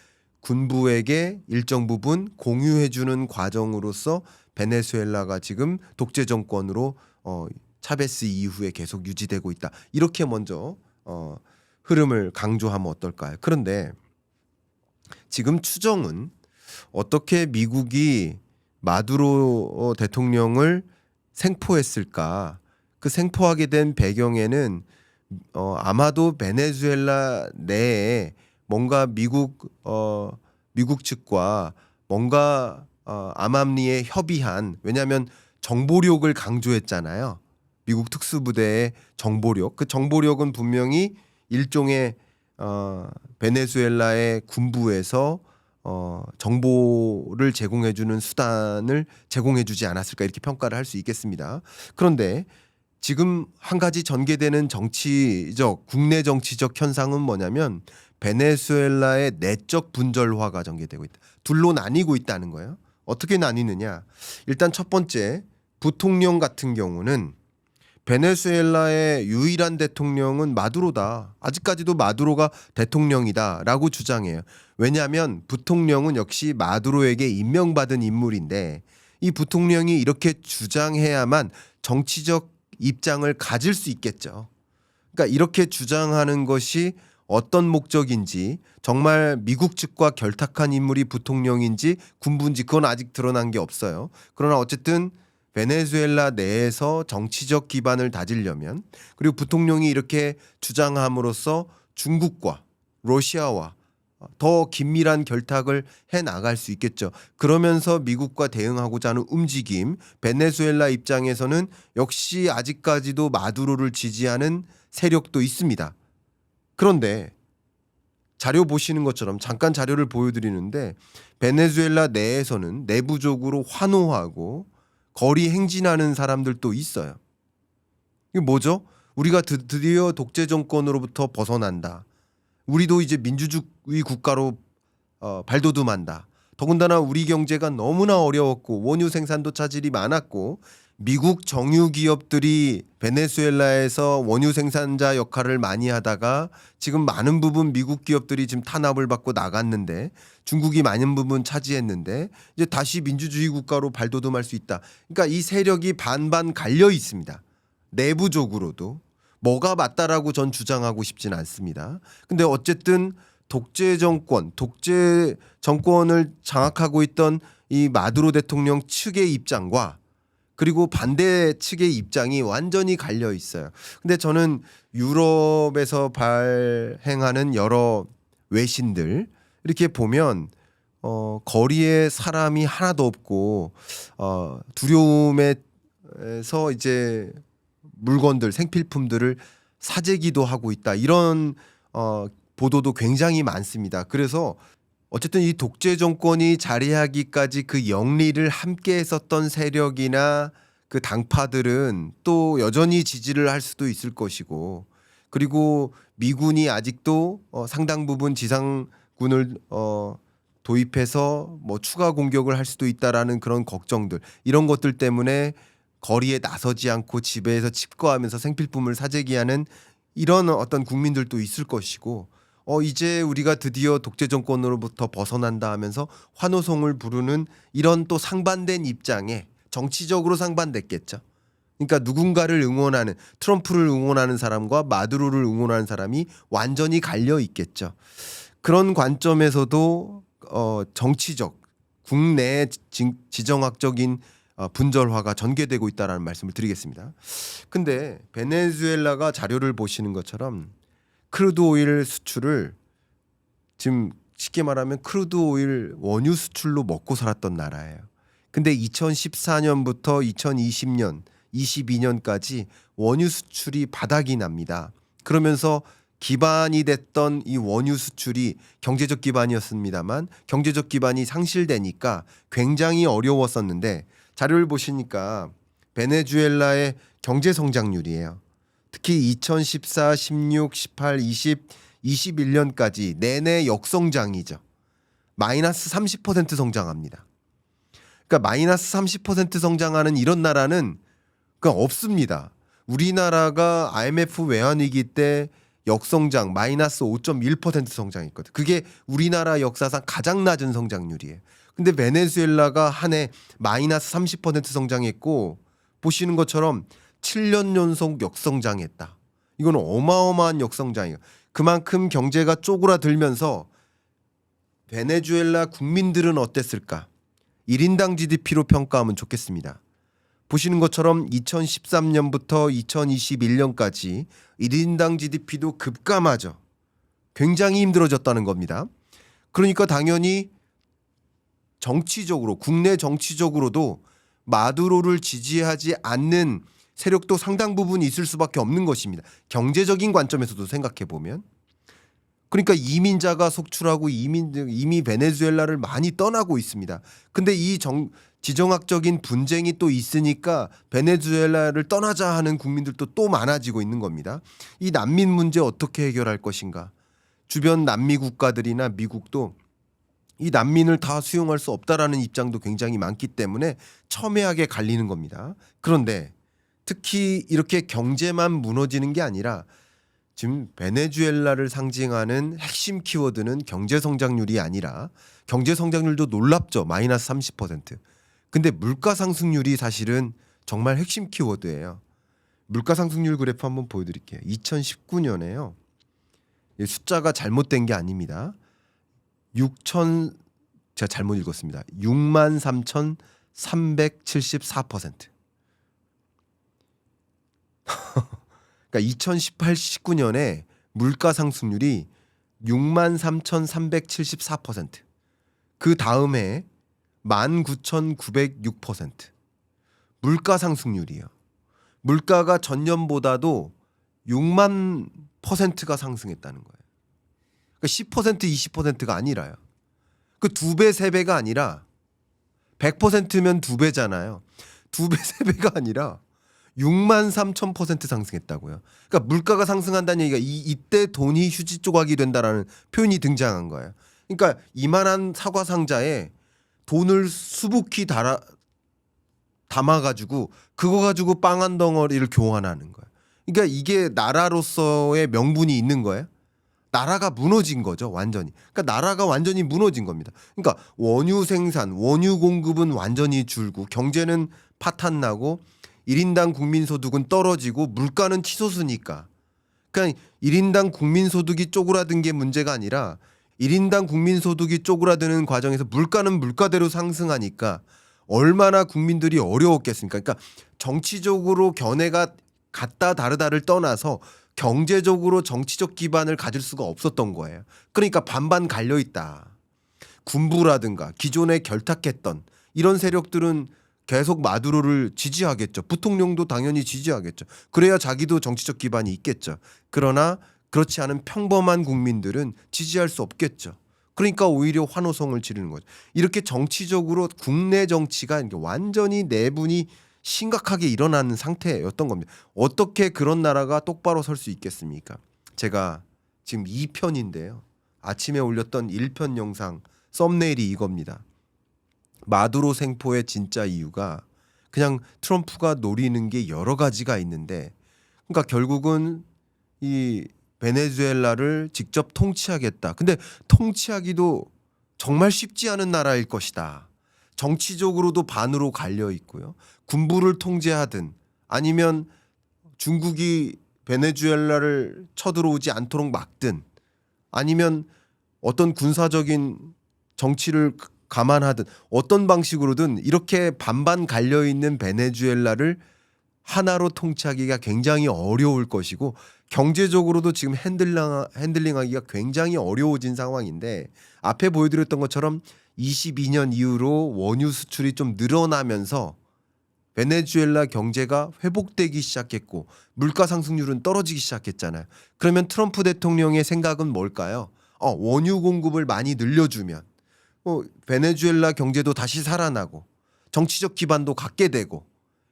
군부에게 일정 부분 공유해주는 과정으로서 베네수엘라가 지금 독재 정권으로 차베스 이후에 계속 유지되고 있다. 이렇게 먼저 흐름을 강조하면 어떨까요? 그런데 지금 추정은 어떻게 미국이 마두로 대통령을 생포했을까? 그 생포하게 된 배경에는 아마도 베네수엘라 내에 뭔가 미국 측과 뭔가 암암리에 협의한, 왜냐하면 정보력을 강조했잖아요. 미국 특수부대의 정보력. 그 정보력은 분명히 일종의 베네수엘라의 군부에서 정보를 제공해주는 수단을 제공해주지 않았을까 이렇게 평가를 할 수 있겠습니다. 그런데 지금 한 가지 전개되는 국내 정치적 현상은 뭐냐면 베네수엘라의 내적 분절화가 전개되고 있다. 둘로 나뉘고 있다는 거예요. 어떻게 나뉘느냐? 일단 첫 번째, 부통령 같은 경우는 베네수엘라의 유일한 대통령은 마두로다. 아직까지도 마두로가 대통령이다라고 주장해요. 왜냐하면 부통령은 역시 마두로에게 임명받은 인물인데 이 부통령이 이렇게 주장해야만 정치적 입장을 가질 수 있겠죠. 그러니까 이렇게 주장하는 것이 어떤 목적인지, 정말 미국 측과 결탁한 인물이 부통령인지 군부인지 그건 아직 드러난 게 없어요. 그러나 어쨌든 베네수엘라 내에서 정치적 기반을 다지려면, 그리고 부통령이 이렇게 주장함으로써 중국과 러시아와 더 긴밀한 결탁을 해 나갈 수 있겠죠. 그러면서 미국과 대응하고자 하는 움직임, 베네수엘라 입장에서는 역시 아직까지도 마두로를 지지하는 세력도 있습니다. 그런데 자료 보시는 것처럼 잠깐 자료를 보여드리는데 베네수엘라 내에서는 내부적으로 환호하고 거리 행진하는 사람들도 있어요. 이게 뭐죠? 우리가 드디어 독재 정권으로부터 벗어난다. 우리도 이제 민주주의 국가로 발돋움한다. 더군다나 우리 경제가 너무나 어려웠고 원유 생산도 차질이 많았고 미국 정유 기업들이 베네수엘라에서 원유 생산자 역할을 많이 하다가 지금 많은 부분 미국 기업들이 지금 탄압을 받고 나갔는데 중국이 많은 부분 차지했는데 이제 다시 민주주의 국가로 발돋움할 수 있다. 그러니까 이 세력이 반반 갈려 있습니다. 내부적으로도. 뭐가 맞다라고 전 주장하고 싶진 않습니다. 근데 어쨌든 독재 정권을 장악하고 있던 이 마두로 대통령 측의 입장과 그리고 반대 측의 입장이 완전히 갈려 있어요. 근데 저는 유럽에서 발행하는 여러 외신들 이렇게 보면 거리에 사람이 하나도 없고 두려움에서 이제 물건들, 생필품들을 사재기도 하고 있다. 이런 보도도 굉장히 많습니다. 그래서 어쨌든 이 독재 정권이 자리하기까지 그 영리를 함께 했었던 세력이나 그 당파들은 또 여전히 지지를 할 수도 있을 것이고, 그리고 미군이 아직도 상당 부분 지상군을 도입해서 뭐 추가 공격을 할 수도 있다라는 그런 걱정들, 이런 것들 때문에 거리에 나서지 않고 집에서 칩거하면서 생필품을 사재기하는 이런 어떤 국민들도 있을 것이고, 이제 우리가 드디어 독재 정권으로부터 벗어난다 하면서 환호성을 부르는 이런 또 상반된 입장에, 정치적으로 상반됐겠죠. 그러니까 누군가를 응원하는 트럼프를 응원하는 사람과 마두로를 응원하는 사람이 완전히 갈려 있겠죠. 그런 관점에서도 정치적 국내 지정학적인 분절화가 전개되고 있다라는 말씀을 드리겠습니다. 근데 베네수엘라가 자료를 보시는 것처럼 크루드 오일 수출을 지금 쉽게 말하면 크루드 오일 원유 수출로 먹고 살았던 나라예요. 근데 2014년부터 2020년, 22년까지 원유 수출이 바닥이 납니다. 그러면서 기반이 됐던 이 원유 수출이 경제적 기반이었습니다만 경제적 기반이 상실되니까 굉장히 어려웠었는데 자료를 보시니까 베네수엘라의 경제 성장률이에요. 특히 2014, 16, 18, 20, 21년까지 내내 역성장이죠. 마이너스 30% 성장합니다. 그러니까 마이너스 30% 성장하는 이런 나라는 없습니다. 우리나라가 IMF 외환위기 때 역성장 마이너스 5.1% 성장했거든. 그게 우리나라 역사상 가장 낮은 성장률이에요. 근데 베네수엘라가 한 해 마이너스 30% 성장했고 보시는 것처럼 7년 연속 역성장했다. 이건 어마어마한 역성장이에요. 그만큼 경제가 쪼그라들면서 베네수엘라 국민들은 어땠을까? 1인당 GDP로 평가하면 좋겠습니다. 보시는 것처럼 2013년부터 2021년까지 1인당 GDP도 급감하죠. 굉장히 힘들어졌다는 겁니다. 그러니까 당연히 정치적으로 국내 정치적으로도 마두로를 지지하지 않는 세력도 상당 부분 있을 수밖에 없는 것입니다. 경제적인 관점에서도 생각해 보면. 그러니까 이민자가 속출하고 이미 베네수엘라를 많이 떠나고 있습니다. 근데 이 지정학적인 분쟁이 또 있으니까 베네수엘라를 떠나자 하는 국민들도 또 많아지고 있는 겁니다. 이 난민 문제 어떻게 해결할 것인가? 주변 남미 국가들이나 미국도 이 난민을 다 수용할 수 없다라는 입장도 굉장히 많기 때문에 첨예하게 갈리는 겁니다. 그런데 특히 이렇게 경제만 무너지는 게 아니라 지금 베네수엘라를 상징하는 핵심 키워드는 경제 성장률이 아니라 경제 성장률도 놀랍죠. 마이너스 30%. 근데 물가 상승률이 사실은 정말 핵심 키워드예요. 물가 상승률 그래프 한번 보여드릴게요. 2019년에요. 숫자가 잘못된 게 아닙니다. 제가 잘못 읽었습니다. 63,374%. 그러니까 2018, 19년에 물가 상승률이 63,374%. 그 다음에 19,906%. 물가 상승률이요. 물가가 전년보다도 6만 %가 상승했다는 거예요. 그러니까 10%, 20%가 아니라요. 그 2배, 3배가 아니라 100%면 2배잖아요. 2배, 3배가 아니라 63,000% 상승했다고요. 그러니까 물가가 상승한다는 얘기가 이때 돈이 휴지 조각이 된다라는 표현이 등장한 거예요. 그러니까 이만한 사과 상자에 돈을 수북히 담아가지고 그거 가지고 빵 한 덩어리를 교환하는 거예요. 그러니까 이게 나라로서의 명분이 있는 거예요. 나라가 무너진 거죠, 완전히. 그러니까 나라가 완전히 무너진 겁니다. 그러니까 원유 생산, 원유 공급은 완전히 줄고 경제는 파탄나고 1인당 국민소득은 떨어지고 물가는 치솟으니까. 그러니까 1인당 국민소득이 쪼그라든 게 문제가 아니라 1인당 국민소득이 쪼그라드는 과정에서 물가는 물가대로 상승하니까 얼마나 국민들이 어려웠겠습니까? 그러니까 정치적으로 견해가 같다 다르다를 떠나서 경제적으로 정치적 기반을 가질 수가 없었던 거예요. 그러니까 반반 갈려 있다. 군부라든가 기존에 결탁했던 이런 세력들은 계속 마두로를 지지하겠죠. 부통령도 당연히 지지하겠죠. 그래야 자기도 정치적 기반이 있겠죠. 그러나 그렇지 않은 평범한 국민들은 지지할 수 없겠죠. 그러니까 오히려 환호성을 지르는 거죠. 이렇게 정치적으로 국내 정치가 완전히 내분이 심각하게 일어나는 상태였던 겁니다. 어떻게 그런 나라가 똑바로 설 수 있겠습니까? 제가 지금 2편인데요. 아침에 올렸던 1편 영상 썸네일이 이겁니다. 마두로 생포의 진짜 이유가 그냥 트럼프가 노리는 게 여러 가지가 있는데 그러니까 결국은 이 베네수엘라를 직접 통치하겠다. 근데 통치하기도 정말 쉽지 않은 나라일 것이다. 정치적으로도 반으로 갈려 있고요. 군부를 통제하든 아니면 중국이 베네수엘라를 쳐들어오지 않도록 막든 아니면 어떤 군사적인 정치를 감안하든 어떤 방식으로든 이렇게 반반 갈려있는 베네수엘라를 하나로 통치하기가 굉장히 어려울 것이고 경제적으로도 지금 핸들링하기가 굉장히 어려워진 상황인데 앞에 보여드렸던 것처럼 22년 이후로 원유 수출이 좀 늘어나면서 베네수엘라 경제가 회복되기 시작했고 물가 상승률은 떨어지기 시작했잖아요. 그러면 트럼프 대통령의 생각은 뭘까요? 원유 공급을 많이 늘려주면 베네수엘라 경제도 다시 살아나고 정치적 기반도 갖게 되고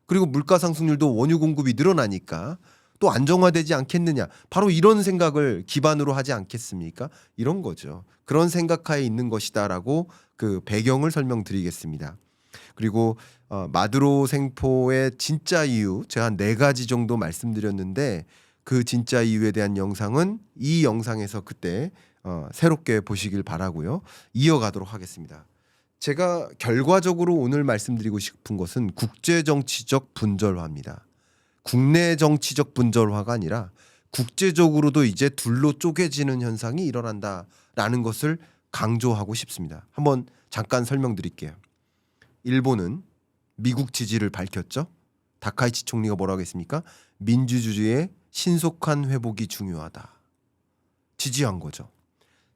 그리고 물가 상승률도 원유 공급이 늘어나니까 또 안정화되지 않겠느냐. 바로 이런 생각을 기반으로 하지 않겠습니까? 이런 거죠. 그런 생각하에 있는 것이다라고 그 배경을 설명드리겠습니다. 그리고 마두로 생포의 진짜 이유 제가 한 4가지 정도 말씀드렸는데 그 진짜 이유에 대한 영상은 이 영상에서 그때 새롭게 보시길 바라고요. 이어가도록 하겠습니다. 제가 결과적으로 오늘 말씀드리고 싶은 것은 국제정치적 분절화입니다. 국내 정치적 분절화가 아니라 국제적으로도 이제 둘로 쪼개지는 현상이 일어난다라는 것을 강조하고 싶습니다. 한번 잠깐 설명드릴게요. 일본은 미국 지지를 밝혔죠. 다카이치 총리가 뭐라고 했습니까? 민주주의의 신속한 회복이 중요하다. 지지한 거죠.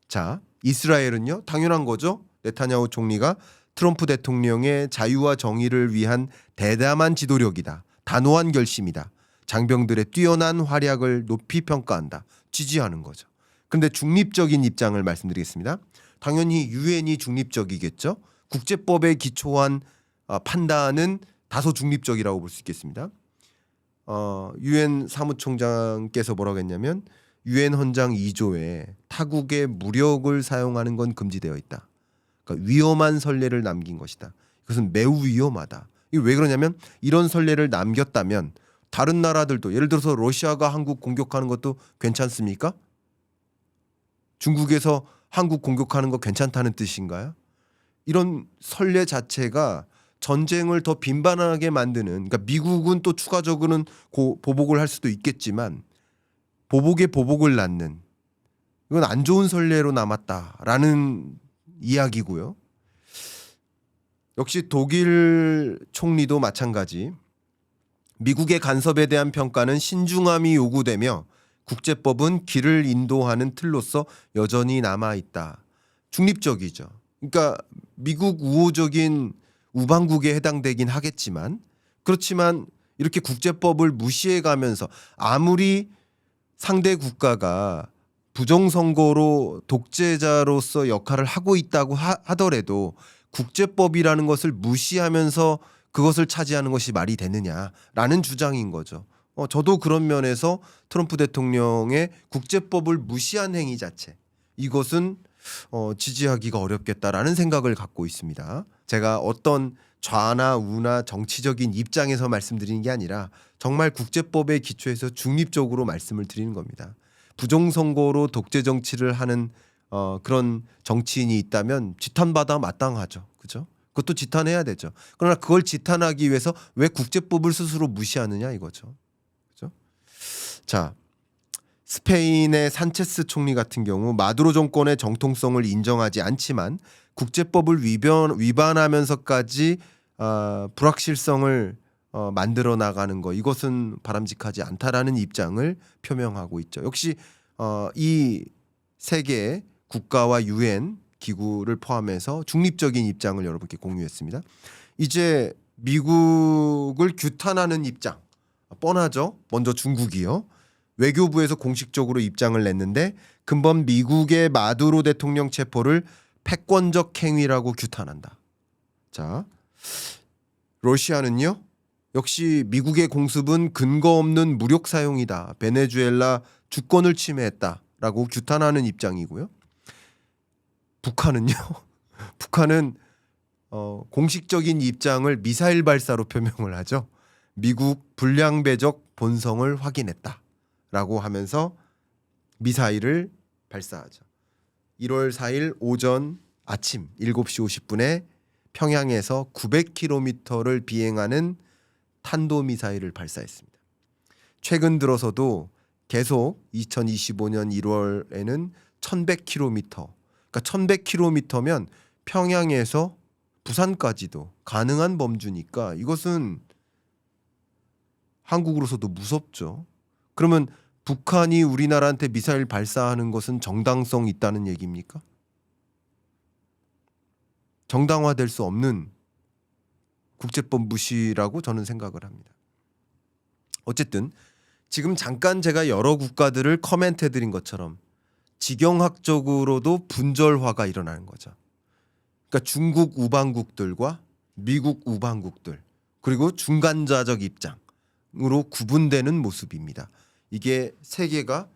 자, 이스라엘은요. 당연한 거죠. 네타냐후 총리가 트럼프 대통령의 자유와 정의를 위한 대담한 지도력이다. 단호한 결심이다. 장병들의 뛰어난 활약을 높이 평가한다. 지지하는 거죠. 그런데 중립적인 입장을 말씀드리겠습니다. 당연히 유엔이 중립적이겠죠. 국제법에 기초한 판단은 다소 중립적이라고 볼 수 있겠습니다. 유엔 사무총장께서 뭐라고 했냐면 유엔 헌장 2조에 타국의 무력을 사용하는 건 금지되어 있다. 그러니까 위험한 선례를 남긴 것이다. 이것은 매우 위험하다. 이게 왜 그러냐면 이런 선례를 남겼다면 다른 나라들도 예를 들어서 러시아가 한국 공격하는 것도 괜찮습니까? 중국에서 한국 공격하는 거 괜찮다는 뜻인가요? 이런 선례 자체가 전쟁을 더 빈번하게 만드는 그러니까 미국은 또 추가적으로는 보복을 할 수도 있겠지만 보복에 보복을 낳는 이건 안 좋은 선례로 남았다라는 이야기고요. 역시 독일 총리도 마찬가지. 미국의 간섭에 대한 평가는 신중함이 요구되며 국제법은 길을 인도하는 틀로서 여전히 남아있다. 중립적이죠. 그러니까 미국 우호적인 우방국에 해당되긴 하겠지만 그렇지만 이렇게 국제법을 무시해가면서 아무리 상대 국가가 부정선거로 독재자로서 역할을 하고 있다고 하더라도 국제법이라는 것을 무시하면서 그것을 차지하는 것이 말이 되느냐라는 주장인 거죠. 저도 그런 면에서 트럼프 대통령의 국제법을 무시한 행위 자체 이것은 지지하기가 어렵겠다라는 생각을 갖고 있습니다. 제가 어떤 좌나 우나 정치적인 입장에서 말씀드리는 게 아니라 정말 국제법에 기초해서 중립적으로 말씀을 드리는 겁니다. 부정선거로 독재 정치를 하는 그런 정치인이 있다면 지탄받아 마땅하죠. 그죠? 그것도 지탄해야 되죠. 그러나 그걸 지탄하기 위해서 왜 국제법을 스스로 무시하느냐 이거죠. 그죠? 자, 스페인의 산체스 총리 같은 경우 마두로 정권의 정통성을 인정하지 않지만 국제법을 위반하면서까지 불확실성을 만들어 나가는 거 이것은 바람직하지 않다라는 입장을 표명하고 있죠. 역시 이 세계 국가와 유엔 기구를 포함해서 중립적인 입장을 여러분께 공유했습니다. 이제 미국을 규탄하는 입장 뻔하죠. 먼저 중국이요. 외교부에서 공식적으로 입장을 냈는데 근본 미국의 마두로 대통령 체포를 패권적 행위라고 규탄한다. 자, 러시아는요. 역시 미국의 공습은 근거 없는 무력 사용이다. 베네수엘라 주권을 침해했다라고 규탄하는 입장이고요. 북한은요. 북한은 공식적인 입장을 미사일 발사로 표명을 하죠. 미국 불량배적 본성을 확인했다라고 하면서 미사일을 발사하죠. 1월 4일 오전 아침 7시 50분에 평양에서 900km를 비행하는 탄도미사일을 발사했습니다. 최근 들어서도 계속 2025년 1월에는 1100km, 그러니까 1100km면 평양에서 부산까지도 가능한 범주니까 이것은 한국으로서도 무섭죠. 그러면 북한이 우리나라한테 미사일 발사하는 것은 정당성 있다는 얘기입니까? 정당화될 수 없는 국제법 무시라고 저는 생각을 합니다. 어쨌든 지금 잠깐 제가 여러 국가들을 커멘트해드린 것처럼 지경학적으로도 분절화가 일어나는 거죠. 그러니까 중국 우방국들과 미국 우방국들 그리고 중간자적 입장으로 구분되는 모습입니다. 이게 세계가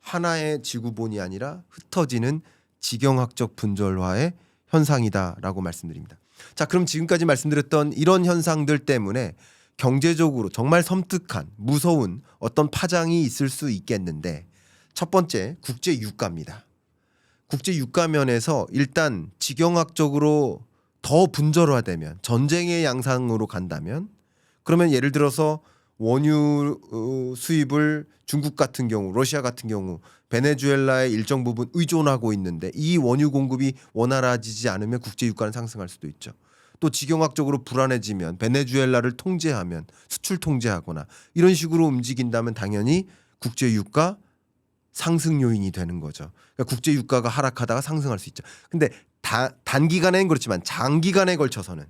하나의 지구본이 아니라 흩어지는 지경학적 분절화의 현상이다라고 말씀드립니다. 자, 그럼 지금까지 말씀드렸던 이런 현상들 때문에 경제적으로 정말 섬뜩한 무서운 어떤 파장이 있을 수 있겠는데 첫 번째 국제 유가입니다. 국제 유가 면에서 일단 지경학적으로 더 분절화되면 전쟁의 양상으로 간다면 그러면 예를 들어서 원유 수입을 중국 같은 경우 러시아 같은 경우 베네수엘라에 일정 부분 의존하고 있는데 이 원유 공급이 원활해지지 않으면 국제 유가는 상승할 수도 있죠. 또 지경학적으로 불안해지면 베네수엘라를 통제하면 수출 통제하거나 이런 식으로 움직인다면 당연히 국제 유가 상승 요인이 되는 거죠. 그러니까 국제 유가가 하락하다가 상승할 수 있죠. 근데 단기간에는 그렇지만 장기간에 걸쳐서는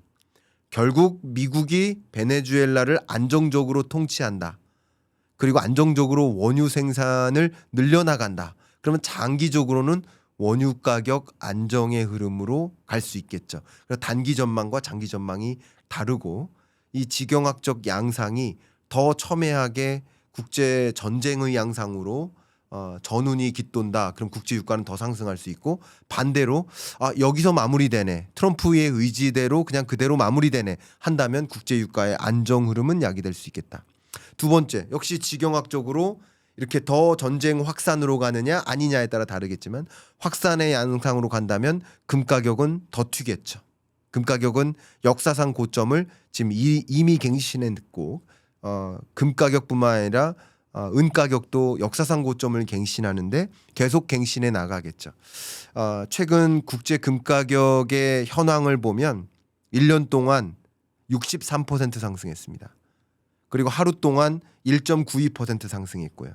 결국 미국이 베네수엘라를 안정적으로 통치한다. 그리고 안정적으로 원유 생산을 늘려나간다. 그러면 장기적으로는 원유 가격 안정의 흐름으로 갈 수 있겠죠. 그래서 단기 전망과 장기 전망이 다르고 이 지경학적 양상이 더 첨예하게 국제 전쟁의 양상으로 전운이 깃돈다. 그럼 국제 유가는 더 상승할 수 있고 반대로 여기서 마무리되네. 트럼프의 의지대로 그냥 그대로 마무리되네 한다면 국제 유가의 안정 흐름은 야기될 수 있겠다. 두 번째, 역시 지경학적으로 이렇게 더 전쟁 확산으로 가느냐 아니냐에 따라 다르겠지만 확산의 양상으로 간다면 금 가격은 더 튀겠죠. 금 가격은 역사상 고점을 지금 이미 갱신했고 금 가격뿐만 아니라 은 가격도 역사상 고점을 갱신하는데 계속 갱신해 나가겠죠. 최근 국제 금 가격의 현황을 보면 1년 동안 63% 상승했습니다. 그리고 하루 동안 1.92% 상승했고요.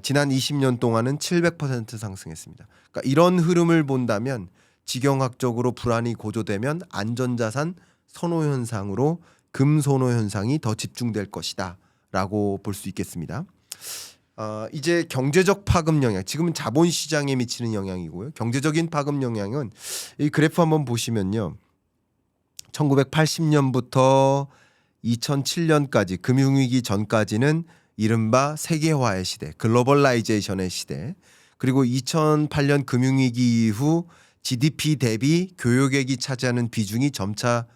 지난 20년 동안은 700% 상승했습니다. 그러니까 이런 흐름을 본다면 지경학적으로 불안이 고조되면 안전자산 선호 현상으로 금 선호 현상이 더 집중될 것이다 라고 볼 수 있겠습니다. 이제 경제적 파급 영향, 지금은 자본시장에 미치는 영향이고요. 경제적인 파급 영향은 이 그래프 한번 보시면요. 1980년부터 2007년까지 금융위기 전까지는 이른바 세계화의 시대, 글로벌라이제이션의 시대, 그리고 2008년 금융위기 이후 GDP 대비 교역액이 차지하는 비중이 점차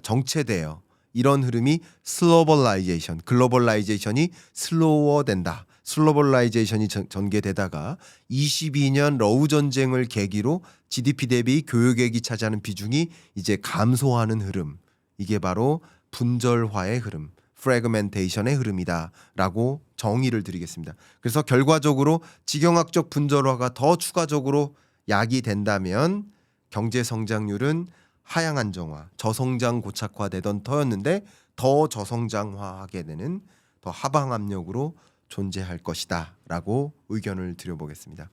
정체돼요. 이런 흐름이 슬로벌라이제이션, 글로벌라이제이션이 슬로워된다. 슬로벌라이제이션이 전개되다가 22년 러우 전쟁을 계기로 GDP 대비 교역액이 차지하는 비중이 이제 감소하는 흐름. 이게 바로 분절화의 흐름, 프래그멘테이션의 흐름이다라고 정의를 드리겠습니다. 그래서 결과적으로 지경학적 분절화가 더 추가적으로 야기된다면 경제 성장률은 하향 안정화, 저성장 고착화되던 터였는데 더 저성장화하게 되는 더 하방 압력으로 존재할 것이다라고 의견을 드려보겠습니다.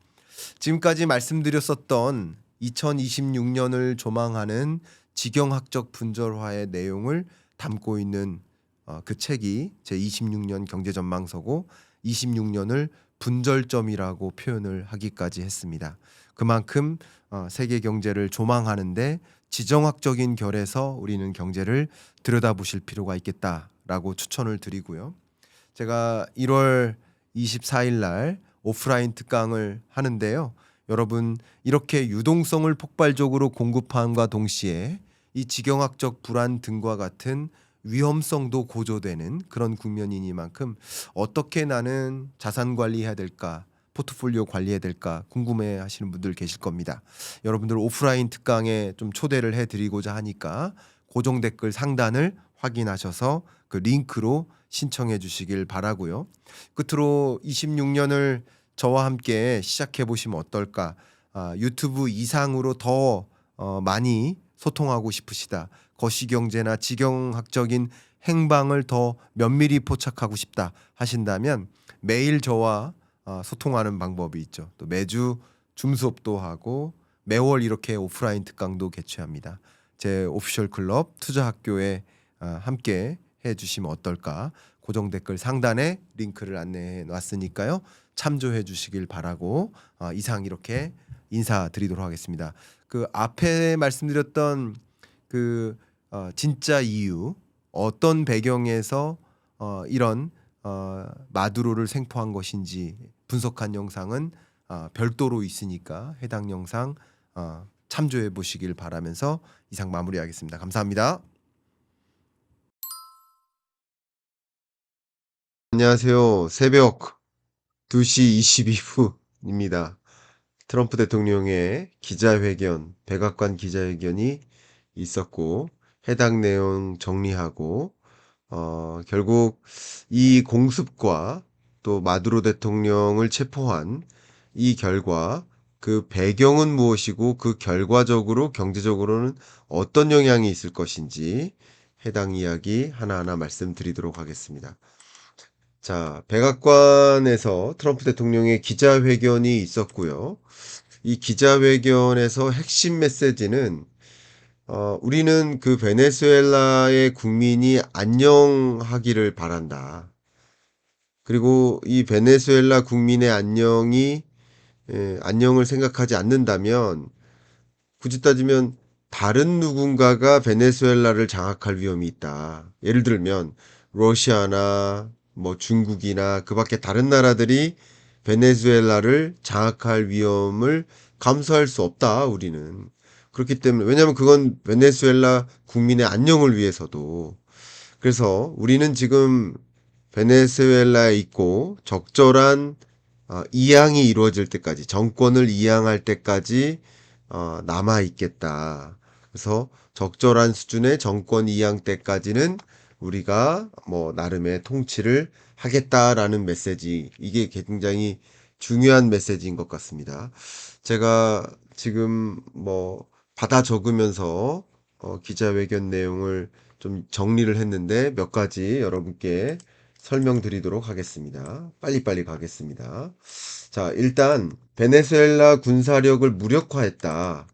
지금까지 말씀드렸었던 2026년을 조망하는 지경학적 분절화의 내용을 담고 있는 그 책이 제 26년 경제전망서고 26년을 분절점이라고 표현을 하기까지 했습니다. 그만큼 세계 경제를 조망하는데 지정학적인 결에서 우리는 경제를 들여다보실 필요가 있겠다라고 추천을 드리고요. 제가 1월 24일 날 오프라인 특강을 하는데요. 여러분 이렇게 유동성을 폭발적으로 공급함과 동시에 이 지경학적 불안 등과 같은 위험성도 고조되는 그런 국면이니만큼 어떻게 나는 자산 관리해야 될까, 포트폴리오 관리해야 될까 궁금해 하시는 분들 계실 겁니다. 여러분들 오프라인 특강에 좀 초대를 해드리고자 하니까 고정 댓글 상단을 확인하셔서 그 링크로 신청해 주시길 바라고요. 끝으로 26년을 저와 함께 시작해 보시면 어떨까? 유튜브 이상으로 더 많이 소통하고 싶으시다. 거시경제나 지경학적인 행방을 더 면밀히 포착하고 싶다 하신다면 매일 저와 소통하는 방법이 있죠. 또 매주 줌 수업도 하고 매월 이렇게 오프라인 특강도 개최합니다. 제 오피셜 클럽 투자학교에 함께 해 주시면 어떨까? 고정 댓글 상단에 링크를 안내해 놨으니까요. 참조해 주시길 바라고 이상 이렇게 인사드리도록 하겠습니다. 그 앞에 말씀드렸던 그 진짜 이유 어떤 배경에서 이런 마두로를 생포한 것인지 분석한 영상은 별도로 있으니까 해당 영상 참조해 보시길 바라면서 이상 마무리하겠습니다. 감사합니다. 안녕하세요. 새벽 2시 22분입니다. 트럼프 대통령의 기자회견, 백악관 기자회견이 있었고 해당 내용 정리하고 결국 이 공습과 또 마두로 대통령을 체포한 이 결과 그 배경은 무엇이고 그 결과적으로 경제적으로는 어떤 영향이 있을 것인지 해당 이야기 하나하나 말씀드리도록 하겠습니다. 자, 백악관에서 트럼프 대통령의 기자회견이 있었고요. 이 기자회견에서 핵심 메시지는 우리는 그 베네수엘라의 국민이 안녕하기를 바란다. 그리고 이 베네수엘라 국민의 안녕을 생각하지 않는다면 굳이 따지면 다른 누군가가 베네수엘라를 장악할 위험이 있다. 예를 들면 러시아나 뭐 중국이나 그 밖에 다른 나라들이 베네수엘라를 장악할 위험을 감수할 수 없다, 우리는. 그렇기 때문에, 왜냐하면 그건 베네수엘라 국민의 안녕을 위해서도. 그래서 우리는 지금 베네수엘라에 있고 적절한 이양이 이루어질 때까지, 정권을 이양할 때까지 남아 있겠다. 그래서 적절한 수준의 정권 이양 때까지는 우리가 뭐 나름의 통치를 하겠다라는 메시지, 이게 굉장히 중요한 메시지인 것 같습니다. 제가 지금 뭐 받아 적으면서 기자회견 내용을 좀 정리를 했는데 몇 가지 여러분께 설명드리도록 하겠습니다. 빨리빨리 가겠습니다. 자, 일단 베네수엘라 군사력을 무력화했다.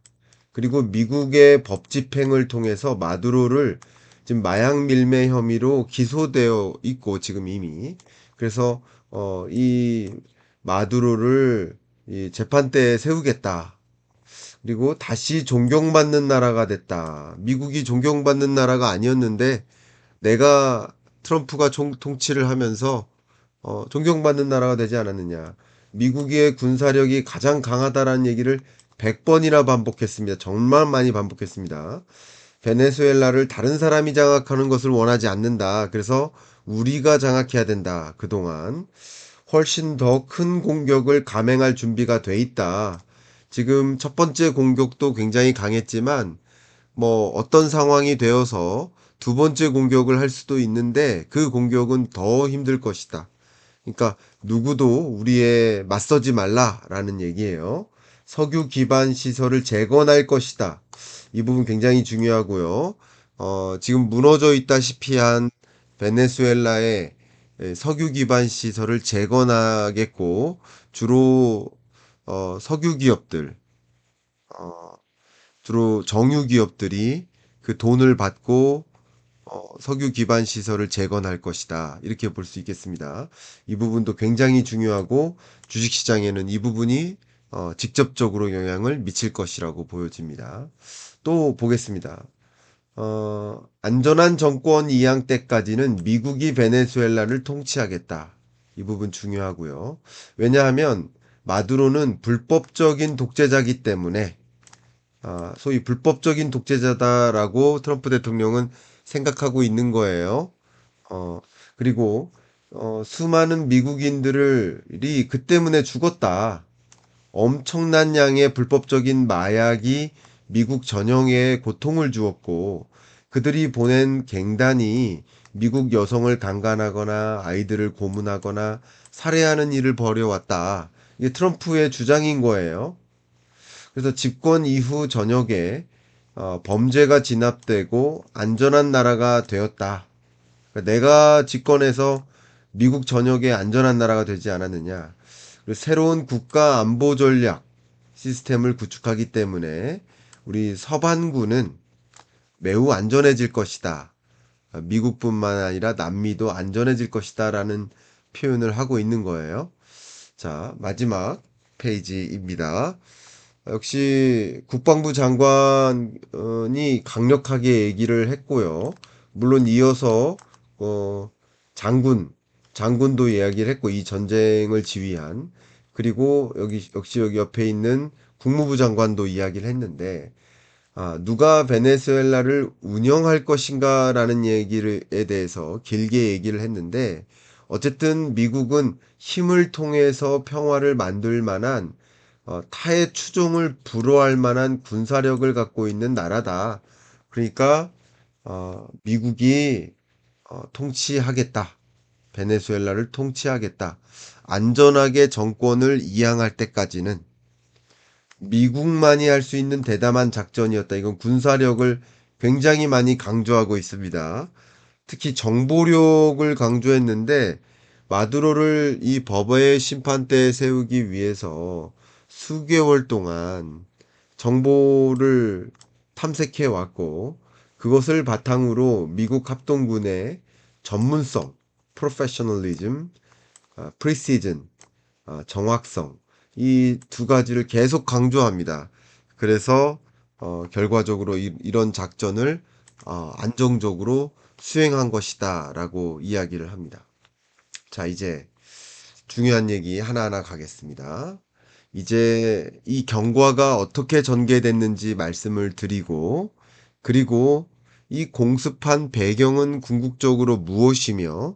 그리고 미국의 법 집행을 통해서 마두로를 지금 마약 밀매 혐의로 기소되어 있고 지금 이미 그래서 이 마두로를 이 재판대에 세우겠다. 그리고 다시 존경받는 나라가 됐다. 미국이 존경받는 나라가 아니었는데 내가 트럼프가 통치를 하면서 존경받는 나라가 되지 않았느냐. 미국의 군사력이 가장 강하다라는 얘기를 100번이나 반복했습니다. 정말 많이 반복했습니다. 베네수엘라를 다른 사람이 장악하는 것을 원하지 않는다. 그래서 우리가 장악해야 된다. 그동안 훨씬 더 큰 공격을 감행할 준비가 돼 있다. 지금 첫 번째 공격도 굉장히 강했지만 뭐 어떤 상황이 되어서 두 번째 공격을 할 수도 있는데 그 공격은 더 힘들 것이다. 그러니까 누구도 우리에 맞서지 말라라는 얘기예요. 석유 기반 시설을 재건할 것이다. 이 부분 굉장히 중요하고요. 지금 무너져 있다시피 한 베네수엘라의 석유 기반 시설을 재건하겠고 주로 석유 기업들, 어, 주로 정유 기업들이 그 돈을 받고 석유 기반 시설을 재건할 것이다. 이렇게 볼 수 있겠습니다. 이 부분도 굉장히 중요하고 주식시장에는 이 부분이 직접적으로 영향을 미칠 것이라고 보여집니다. 또 보겠습니다. 안전한 정권 이양 때까지는 미국이 베네수엘라를 통치하겠다. 이 부분 중요하고요. 왜냐하면 마두로는 불법적인 독재자이기 때문에 소위 불법적인 독재자다라고 트럼프 대통령은 생각하고 있는 거예요. 그리고 수많은 미국인들이 그 때문에 죽었다. 엄청난 양의 불법적인 마약이 미국 전역에 고통을 주었고 그들이 보낸 갱단이 미국 여성을 강간하거나 아이들을 고문하거나 살해하는 일을 벌여왔다. 이게 트럼프의 주장인 거예요. 그래서 집권 이후 전역에 범죄가 진압되고 안전한 나라가 되었다. 그러니까 내가 집권해서 미국 전역에 안전한 나라가 되지 않았느냐. 그리고 새로운 국가 안보 전략 시스템을 구축하기 때문에 우리 서반구는 매우 안전해질 것이다. 미국뿐만 아니라 남미도 안전해질 것이다라는 표현을 하고 있는 거예요. 자, 마지막 페이지입니다. 역시 국방부 장관이 강력하게 얘기를 했고요. 물론 이어서 어, 장군도 이야기를 했고 이 전쟁을 지휘한 그리고 역시 여기 옆에 있는 국무부 장관도 이야기를 했는데 누가 베네수엘라를 운영할 것인가라는 얘기에 대해서 길게 얘기를 했는데 어쨌든 미국은 힘을 통해서 평화를 만들 만한 타의 추종을 불허할 만한 군사력을 갖고 있는 나라다. 그러니까 미국이 통치하겠다. 베네수엘라를 통치하겠다. 안전하게 정권을 이양할 때까지는 미국만이 할 수 있는 대담한 작전이었다. 이건 군사력을 굉장히 많이 강조하고 있습니다. 특히 정보력을 강조했는데 마두로를 이 법의 심판대에 세우기 위해서 수개월 동안 정보를 탐색해 왔고 그것을 바탕으로 미국 합동군의 전문성, 프로페셔널리즘, 프리시즌, 정확성 이 두 가지를 계속 강조합니다. 그래서 결과적으로 이런 작전을 안정적으로 수행한 것이다라고 이야기를 합니다. 자, 이제 중요한 얘기 하나하나 가겠습니다. 이제 이 경과가 어떻게 전개됐는지 말씀을 드리고 그리고 이 공습한 배경은 궁극적으로 무엇이며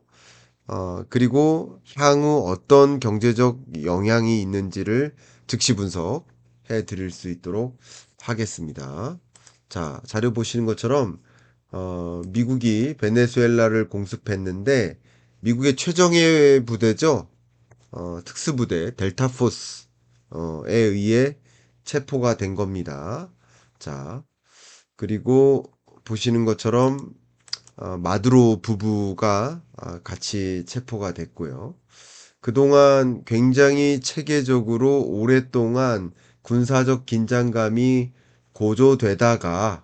그리고 향후 어떤 경제적 영향이 있는지를 즉시 분석해 드릴 수 있도록 하겠습니다. 자, 자료 보시는 것처럼 미국이 베네수엘라를 공습했는데 미국의 최정예 부대죠. 특수부대 델타포스에 의해 체포가 된 겁니다. 자, 그리고 보시는 것처럼 마두로 부부가 같이 체포가 됐고요. 그동안 굉장히 체계적으로 오랫동안 군사적 긴장감이 고조되다가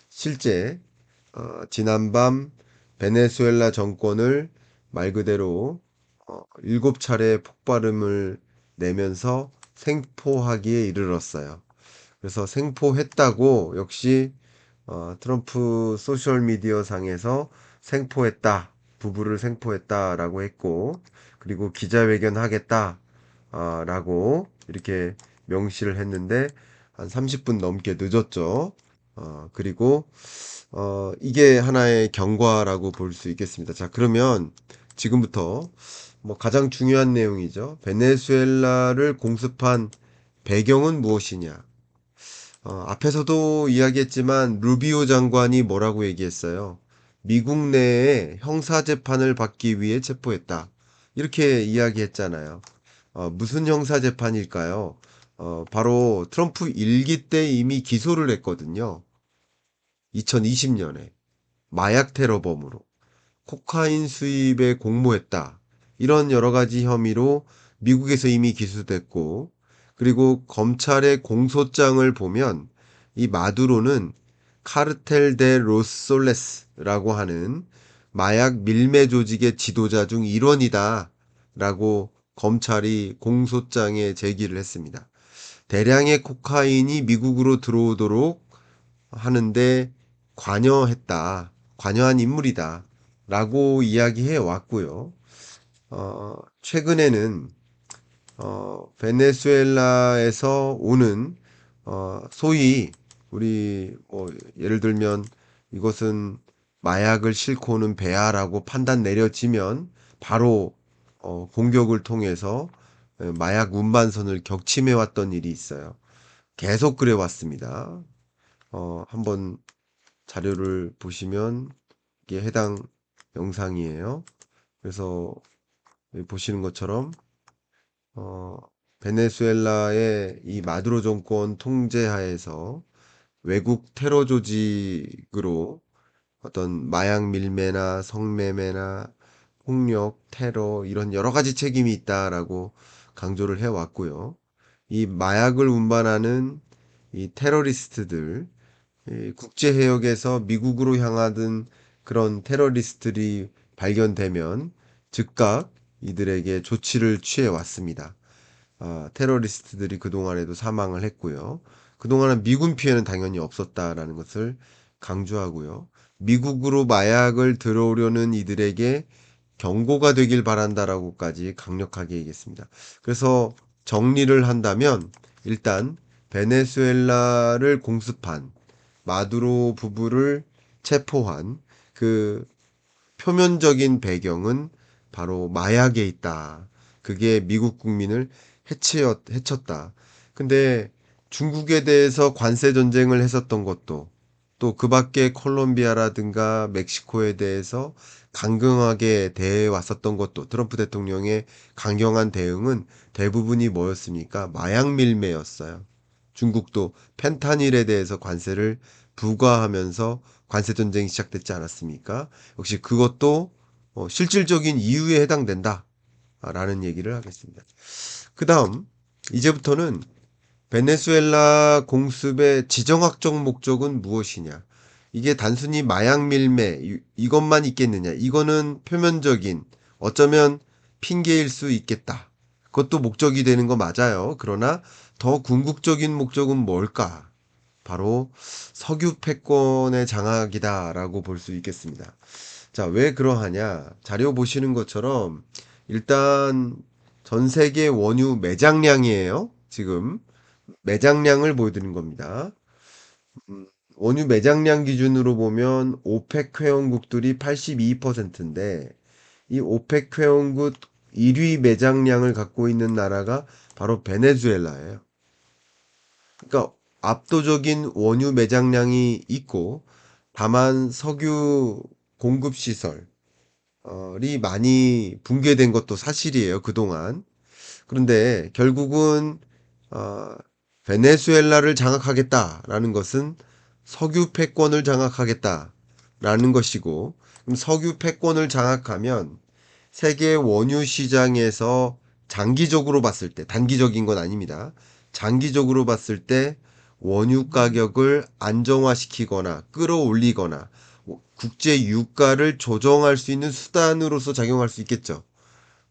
실제 지난밤 베네수엘라 정권을 말 그대로 7차례 폭발음을 내면서 생포하기에 이르렀어요. 그래서 생포했다고 역시 트럼프 소셜미디어 상에서 생포했다. 부부를 생포했다라고 했고, 그리고 기자회견 하겠다. 라고 이렇게 명시를 했는데, 한 30분 넘게 늦었죠. 그리고, 이게 하나의 경과라고 볼 수 있겠습니다. 자, 그러면 지금부터 뭐 가장 중요한 내용이죠. 베네수엘라를 공습한 배경은 무엇이냐? 앞에서도 이야기했지만 루비오 장관이 뭐라고 얘기했어요? 미국 내에 형사재판을 받기 위해 체포했다. 이렇게 이야기했잖아요. 무슨 형사재판일까요? 바로 트럼프 1기 때 이미 기소를 했거든요. 2020년에 마약 테러범으로 코카인 수입에 공모했다. 이런 여러 가지 혐의로 미국에서 이미 기소됐고 그리고 검찰의 공소장을 보면 이 마두로는 카르텔 데 로솔레스라고 하는 마약 밀매 조직의 지도자 중 일원이다 라고 검찰이 공소장에 제기를 했습니다. 대량의 코카인이 미국으로 들어오도록 하는데 관여한 인물이다 라고 이야기해 왔고요. 최근에는 베네수엘라에서 오는 소위 우리 뭐 예를 들면 이것은 마약을 싣고 오는 배아라고 판단 내려지면 바로 공격을 통해서 마약 운반선을 격침해 왔던 일이 있어요. 계속 그래 왔습니다. 한번 자료를 보시면 해당 영상이에요. 그래서 보시는 것처럼 베네수엘라의 이 마두로 정권 통제하에서 외국 테러 조직으로 어떤 마약 밀매나 성매매나 폭력, 테러 이런 여러 가지 책임이 있다라고 강조를 해왔고요. 이 마약을 운반하는 이 테러리스트들, 이 국제 해역에서 미국으로 향하던 그런 테러리스트들이 발견되면 즉각 이들에게 조치를 취해 왔습니다. 테러리스트들이 그동안에도 사망을 했고요. 그동안은 미군 피해는 당연히 없었다라는 것을 강조하고요. 미국으로 마약을 들어오려는 이들에게 경고가 되길 바란다라고까지 강력하게 얘기했습니다. 그래서 정리를 한다면 일단 베네수엘라를 공습한 마두로 부부를 체포한 그 표면적인 배경은 바로 마약에 있다. 그게 미국 국민을 해쳤다. 근데 중국에 대해서 관세 전쟁을 했었던 것도 또 그 밖에 콜롬비아라든가 멕시코에 대해서 강경하게 대해 왔었던 것도 트럼프 대통령의 강경한 대응은 대부분이 뭐였습니까? 마약 밀매였어요. 중국도 펜타닐에 대해서 관세를 부과하면서 관세 전쟁이 시작됐지 않았습니까? 역시 그것도 실질적인 이유에 해당된다라는 얘기를 하겠습니다. 그 다음 이제부터는 베네수엘라 공습의 지정학적 목적은 무엇이냐? 이게 단순히 마약 밀매 이것만 있겠느냐? 이거는 표면적인 어쩌면 핑계일 수 있겠다. 그것도 목적이 되는 거 맞아요. 그러나 더 궁극적인 목적은 뭘까? 바로 석유 패권의 장악이다라고 볼 수 있겠습니다. 자, 왜 그러하냐? 자료 보시는 것처럼 일단 전 세계 원유 매장량이에요. 지금 매장량을 보여드린 겁니다. 원유 매장량 기준으로 보면 오펙 회원국들이 82%인데 이 오펙 회원국 1위 매장량을 갖고 있는 나라가 바로 베네수엘라예요. 그러니까 압도적인 원유 매장량이 있고 다만 석유 공급 시설이 많이 붕괴된 것도 사실이에요. 그동안. 그런데 결국은 어, 베네수엘라를 장악하겠다라는 것은 석유 패권을 장악하겠다라는 것이고, 그럼 석유 패권을 장악하면 세계 원유 시장에서 장기적으로 봤을 때, 단기적인 건 아닙니다. 장기적으로 봤을 때 원유 가격을 안정화시키거나 끌어올리거나 국제 유가를 조정할 수 있는 수단으로서 작용할 수 있겠죠.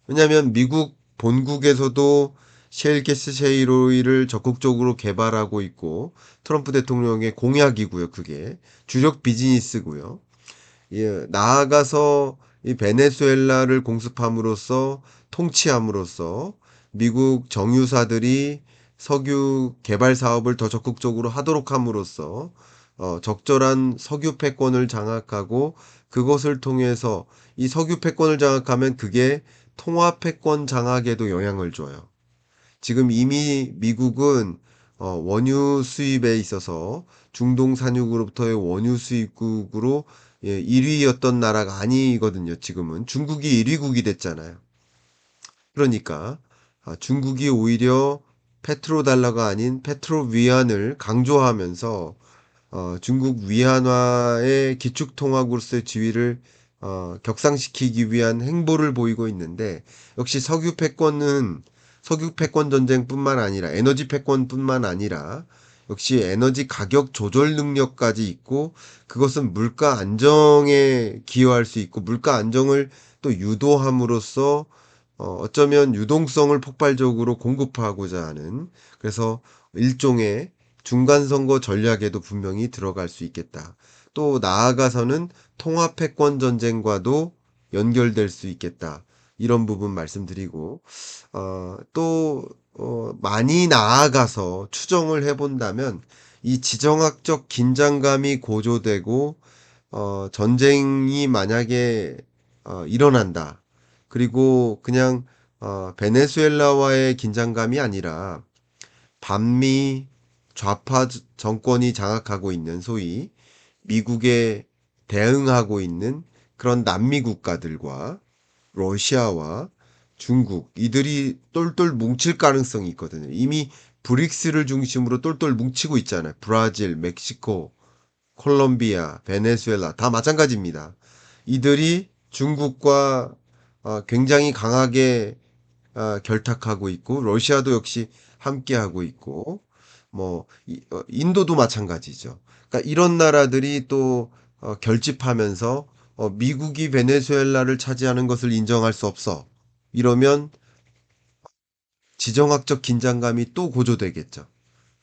왜냐하면 미국 본국에서도 셰일가스 셰일오일을 적극적으로 개발하고 있고 트럼프 대통령의 공약이고요. 그게 주력 비즈니스고요. 예, 나아가서 이 베네수엘라를 공습함으로써 통치함으로써 미국 정유사들이 석유 개발 사업을 더 적극적으로 하도록 함으로써 적절한 석유 패권을 장악하고 그것을 통해서 이 석유 패권을 장악하면 그게 통화 패권 장악에도 영향을 줘요. 지금 이미 미국은 원유 수입에 있어서 중동 산유국으로부터의 원유 수입국으로 1위였던 나라가 아니거든요. 지금은 중국이 1위국이 됐잖아요. 그러니까 중국이 오히려 페트로달러가 아닌 페트로위안을 강조하면서 중국 위안화의 기축통화국으로서의 지위를 격상시키기 위한 행보를 보이고 있는데 역시 석유 패권 전쟁뿐만 아니라 에너지 패권뿐만 아니라 역시 에너지 가격 조절 능력까지 있고 그것은 물가 안정에 기여할 수 있고 물가 안정을 또 유도함으로써 어쩌면 유동성을 폭발적으로 공급하고자 하는 그래서 일종의 중간선거 전략에도 분명히 들어갈 수 있겠다. 또 나아가서는 통합패권 전쟁과도 연결될 수 있겠다. 이런 부분 말씀드리고 많이 나아가서 추정을 해본다면 이 지정학적 긴장감이 고조되고 전쟁이 만약에 일어난다. 그리고 그냥 베네수엘라와의 긴장감이 아니라 반미 좌파 정권이 장악하고 있는 소위 미국의 대응하고 있는 그런 남미 국가들과 러시아와 중국 이들이 똘똘 뭉칠 가능성이 있거든요. 이미 브릭스를 중심으로 똘똘 뭉치고 있잖아요. 브라질, 멕시코, 콜롬비아, 베네수엘라 다 마찬가지입니다. 이들이 중국과 굉장히 강하게 결탁하고 있고 러시아도 역시 함께하고 있고 뭐 인도도 마찬가지죠. 그러니까 이런 나라들이 또 결집하면서 미국이 베네수엘라를 차지하는 것을 인정할 수 없어. 이러면 지정학적 긴장감이 또 고조되겠죠.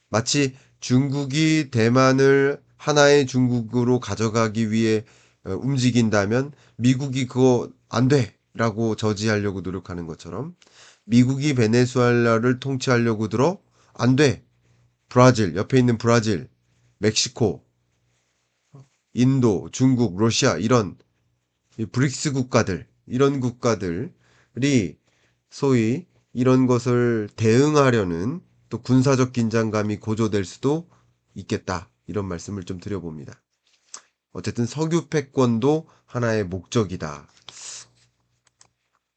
마치 중국이 대만을 하나의 중국으로 가져가기 위해 움직인다면 미국이 그거 안 돼라고 저지하려고 노력하는 것처럼 미국이 베네수엘라를 통치하려고 들어 안 돼. 브라질, 옆에 있는 브라질, 멕시코, 인도, 중국, 러시아 이런 브릭스 국가들, 이런 국가들이 소위 이런 것을 대응하려는 또 군사적 긴장감이 고조될 수도 있겠다. 이런 말씀을 좀 드려봅니다. 어쨌든 석유 패권도 하나의 목적이다.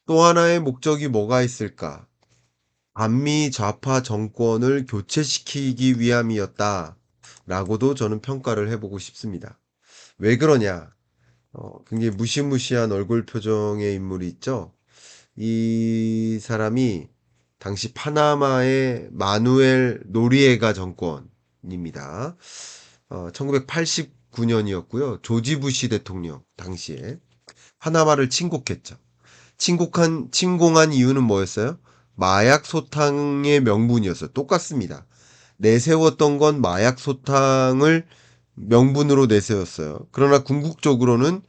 또 하나의 목적이 뭐가 있을까? 반미 좌파 정권을 교체시키기 위함이었다. 라고도 저는 평가를 해보고 싶습니다. 왜 그러냐? 굉장히 무시무시한 얼굴 표정의 인물이 있죠. 이 사람이 당시 파나마의 마누엘 노리에가 정권입니다. 1989년이었고요. 조지 부시 대통령 당시에 파나마를 침공했죠. 침공한 이유는 뭐였어요? 마약 소탕의 명분이었어요. 똑같습니다. 내세웠던 건 마약 소탕을 명분으로 내세웠어요. 그러나 궁극적으로는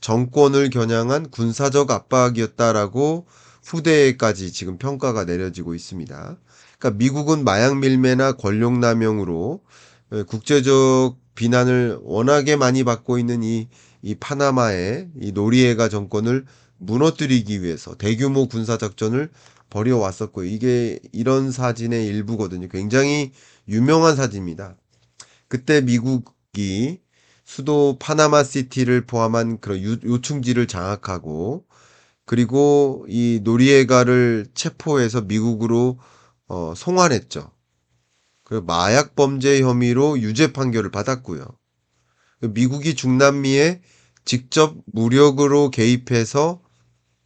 정권을 겨냥한 군사적 압박이었다라고 후대에까지 지금 평가가 내려지고 있습니다. 그러니까 미국은 마약 밀매나 권력 남용으로 국제적 비난을 워낙에 많이 받고 있는 이 파나마의 이 노리에가 정권을 무너뜨리기 위해서 대규모 군사작전을 벌여왔었고요. 이게 이런 사진의 일부거든요. 굉장히 유명한 사진입니다. 그때 미국이 수도 파나마 시티를 포함한 그런 요충지를 장악하고 그리고 이 노리에가를 체포해서 미국으로 송환했죠. 그리고 마약 범죄 혐의로 유죄 판결을 받았고요. 미국이 중남미에 직접 무력으로 개입해서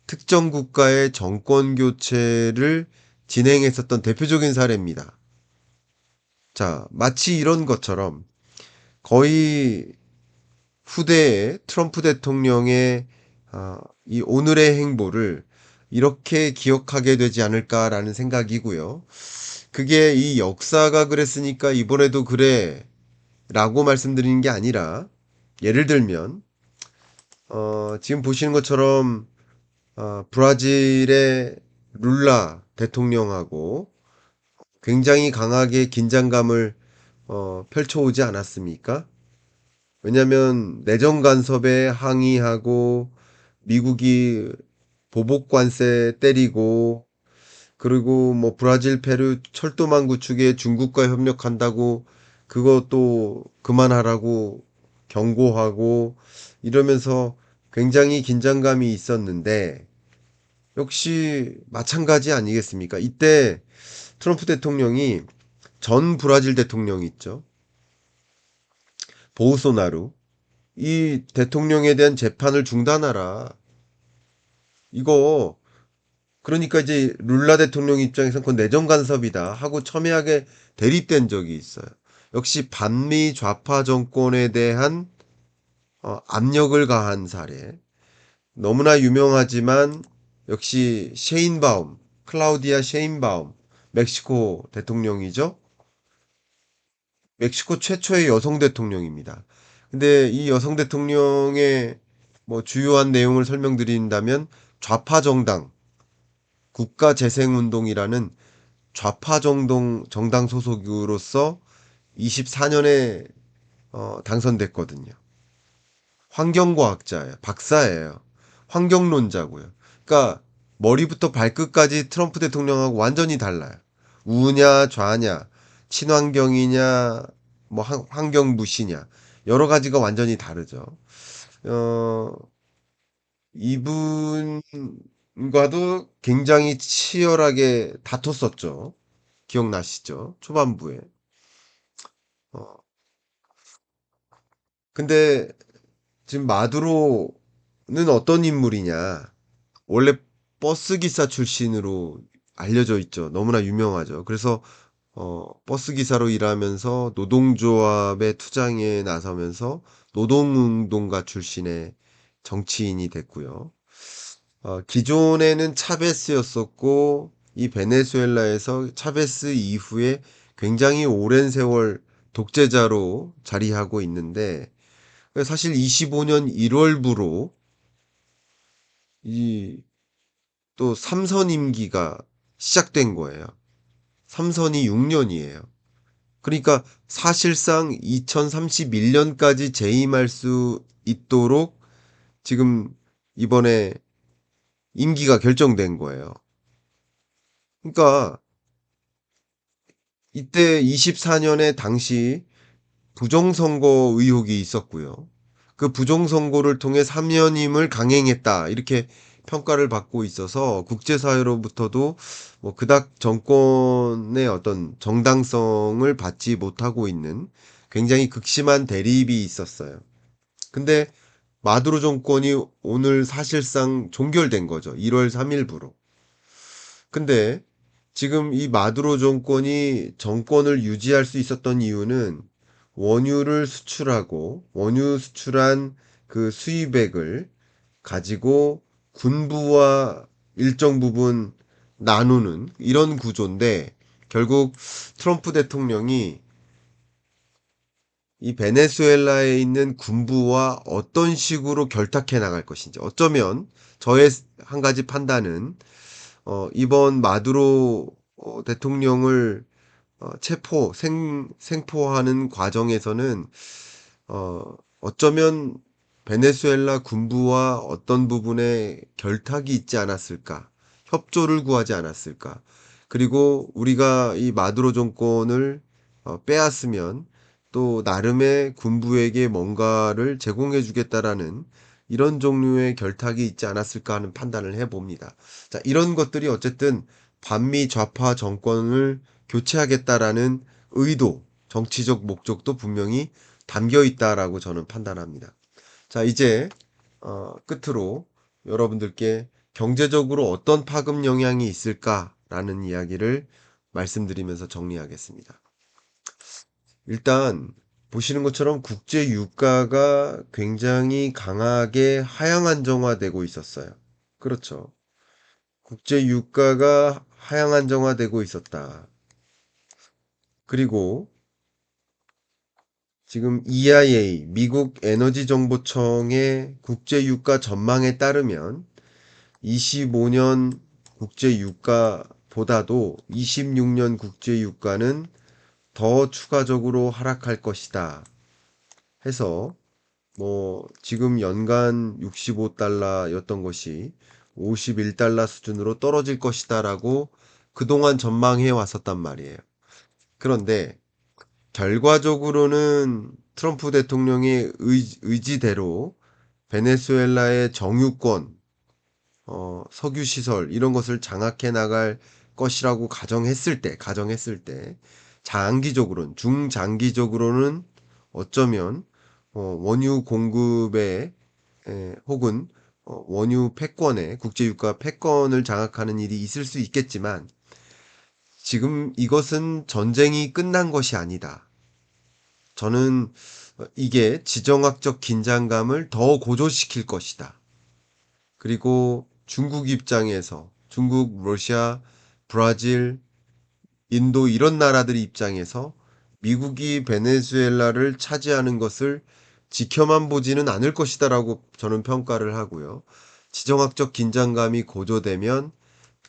특정 국가의 정권 교체를 진행했었던 대표적인 사례입니다. 자, 마치 이런 것처럼 거의 후대의 트럼프 대통령의 이 오늘의 행보를 이렇게 기억하게 되지 않을까라는 생각이고요. 그게 이 역사가 그랬으니까 이번에도 그래 라고 말씀드리는 게 아니라 예를 들면 지금 보시는 것처럼 브라질의 룰라 대통령하고 굉장히 강하게 긴장감을 펼쳐오지 않았습니까? 왜냐하면 내정 간섭에 항의하고 미국이 보복 관세 때리고 그리고 뭐 브라질, 페루 철도망 구축에 중국과 협력한다고 그것도 그만하라고 경고하고 이러면서 굉장히 긴장감이 있었는데 역시 마찬가지 아니겠습니까? 이때 트럼프 대통령이 전 브라질 대통령이 있죠. 보우소나루. 이 대통령에 대한 재판을 중단하라. 이거 그러니까 이제 룰라 대통령 입장에서는 그건 내정 간섭이다 하고 첨예하게 대립된 적이 있어요. 역시 반미 좌파 정권에 대한 압력을 가한 사례. 너무나 유명하지만 역시 셰인바움, 클라우디아 셰인바움, 멕시코 대통령이죠. 멕시코 최초의 여성 대통령입니다. 근데 이 여성 대통령의 뭐 주요한 내용을 설명드린다면 좌파 정당, 국가재생운동이라는 좌파 정당 소속으로서 24년에 당선됐거든요. 환경과학자예요. 박사예요. 환경론자고요. 그러니까 머리부터 발끝까지 트럼프 대통령하고 완전히 달라요. 우냐 좌냐 친환경이냐 뭐 환경 무시냐 여러 가지가 완전히 다르죠. 어, 이분과도 굉장히 치열하게 다퉜었죠. 기억나시죠? 초반부에. 어, 근데 지금 마두로는 어떤 인물이냐? 원래 버스 기사 출신으로 알려져 있죠. 너무나 유명하죠. 그래서 버스 기사로 일하면서 노동조합의 투쟁에 나서면서 노동운동가 출신의 정치인이 됐고요. 기존에는 차베스였었고 이 베네수엘라에서 차베스 이후에 굉장히 오랜 세월 독재자로 자리하고 있는데 사실 25년 1월부로 이 또 삼선 임기가 시작된 거예요. 삼선이 6년이에요. 그러니까 사실상 2031년까지 재임할 수 있도록 지금 이번에 임기가 결정된 거예요. 그러니까 이때 24년에 당시 부정선거 의혹이 있었고요. 그 부정선거를 통해 사면임을 강행했다. 이렇게 평가를 받고 있어서 국제사회로부터도 뭐 그닥 정권의 어떤 정당성을 받지 못하고 있는 굉장히 극심한 대립이 있었어요. 근데 마두로 정권이 오늘 사실상 종결된 거죠. 1월 3일부로. 근데 지금 이 마두로 정권이 정권을 유지할 수 있었던 이유는 원유를 수출하고 원유 수출한 그 수입액을 가지고 군부와 일정 부분 나누는 이런 구조인데 결국 트럼프 대통령이 이 베네수엘라에 있는 군부와 어떤 식으로 결탁해 나갈 것인지 어쩌면 저의 한 가지 판단은 이번 마두로 대통령을 생포하는 과정에서는 어쩌면 베네수엘라 군부와 어떤 부분에 결탁이 있지 않았을까, 협조를 구하지 않았을까. 그리고 우리가 이 마두로 정권을 빼앗으면 또 나름의 군부에게 뭔가를 제공해 주겠다라는 이런 종류의 결탁이 있지 않았을까 하는 판단을 해봅니다. 자, 이런 것들이 어쨌든 반미 좌파 정권을 교체하겠다라는 의도, 정치적 목적도 분명히 담겨 있다라고 저는 판단합니다. 자, 이제 끝으로 여러분들께 경제적으로 어떤 파급 영향이 있을까라는 이야기를 말씀드리면서 정리하겠습니다. 일단 보시는 것처럼 국제 유가가 굉장히 강하게 하향 안정화되고 있었어요. 그렇죠. 국제 유가가 하향 안정화되고 있었다. 그리고 지금 EIA, 미국 에너지 정보청의 국제 유가 전망에 따르면 25년 국제 유가보다도 26년 국제 유가는 더 추가적으로 하락할 것이다. 해서 뭐 지금 연간 65달러였던 것이 51달러 수준으로 떨어질 것이다라고 그동안 전망해 왔었단 말이에요. 그런데 결과적으로는 트럼프 대통령의 의지대로 베네수엘라의 정유권, 석유 시설 이런 것을 장악해 나갈 것이라고 가정했을 때 중장기적으로는 어쩌면 원유 공급에 혹은 원유 패권에 국제유가 패권을 장악하는 일이 있을 수 있겠지만 지금 이것은 전쟁이 끝난 것이 아니다. 저는 이게 지정학적 긴장감을 더 고조시킬 것이다. 그리고 중국 입장에서 중국, 러시아, 브라질, 인도 이런 나라들 입장에서 미국이 베네수엘라를 차지하는 것을 지켜만 보지는 않을 것이다라고 저는 평가를 하고요. 지정학적 긴장감이 고조되면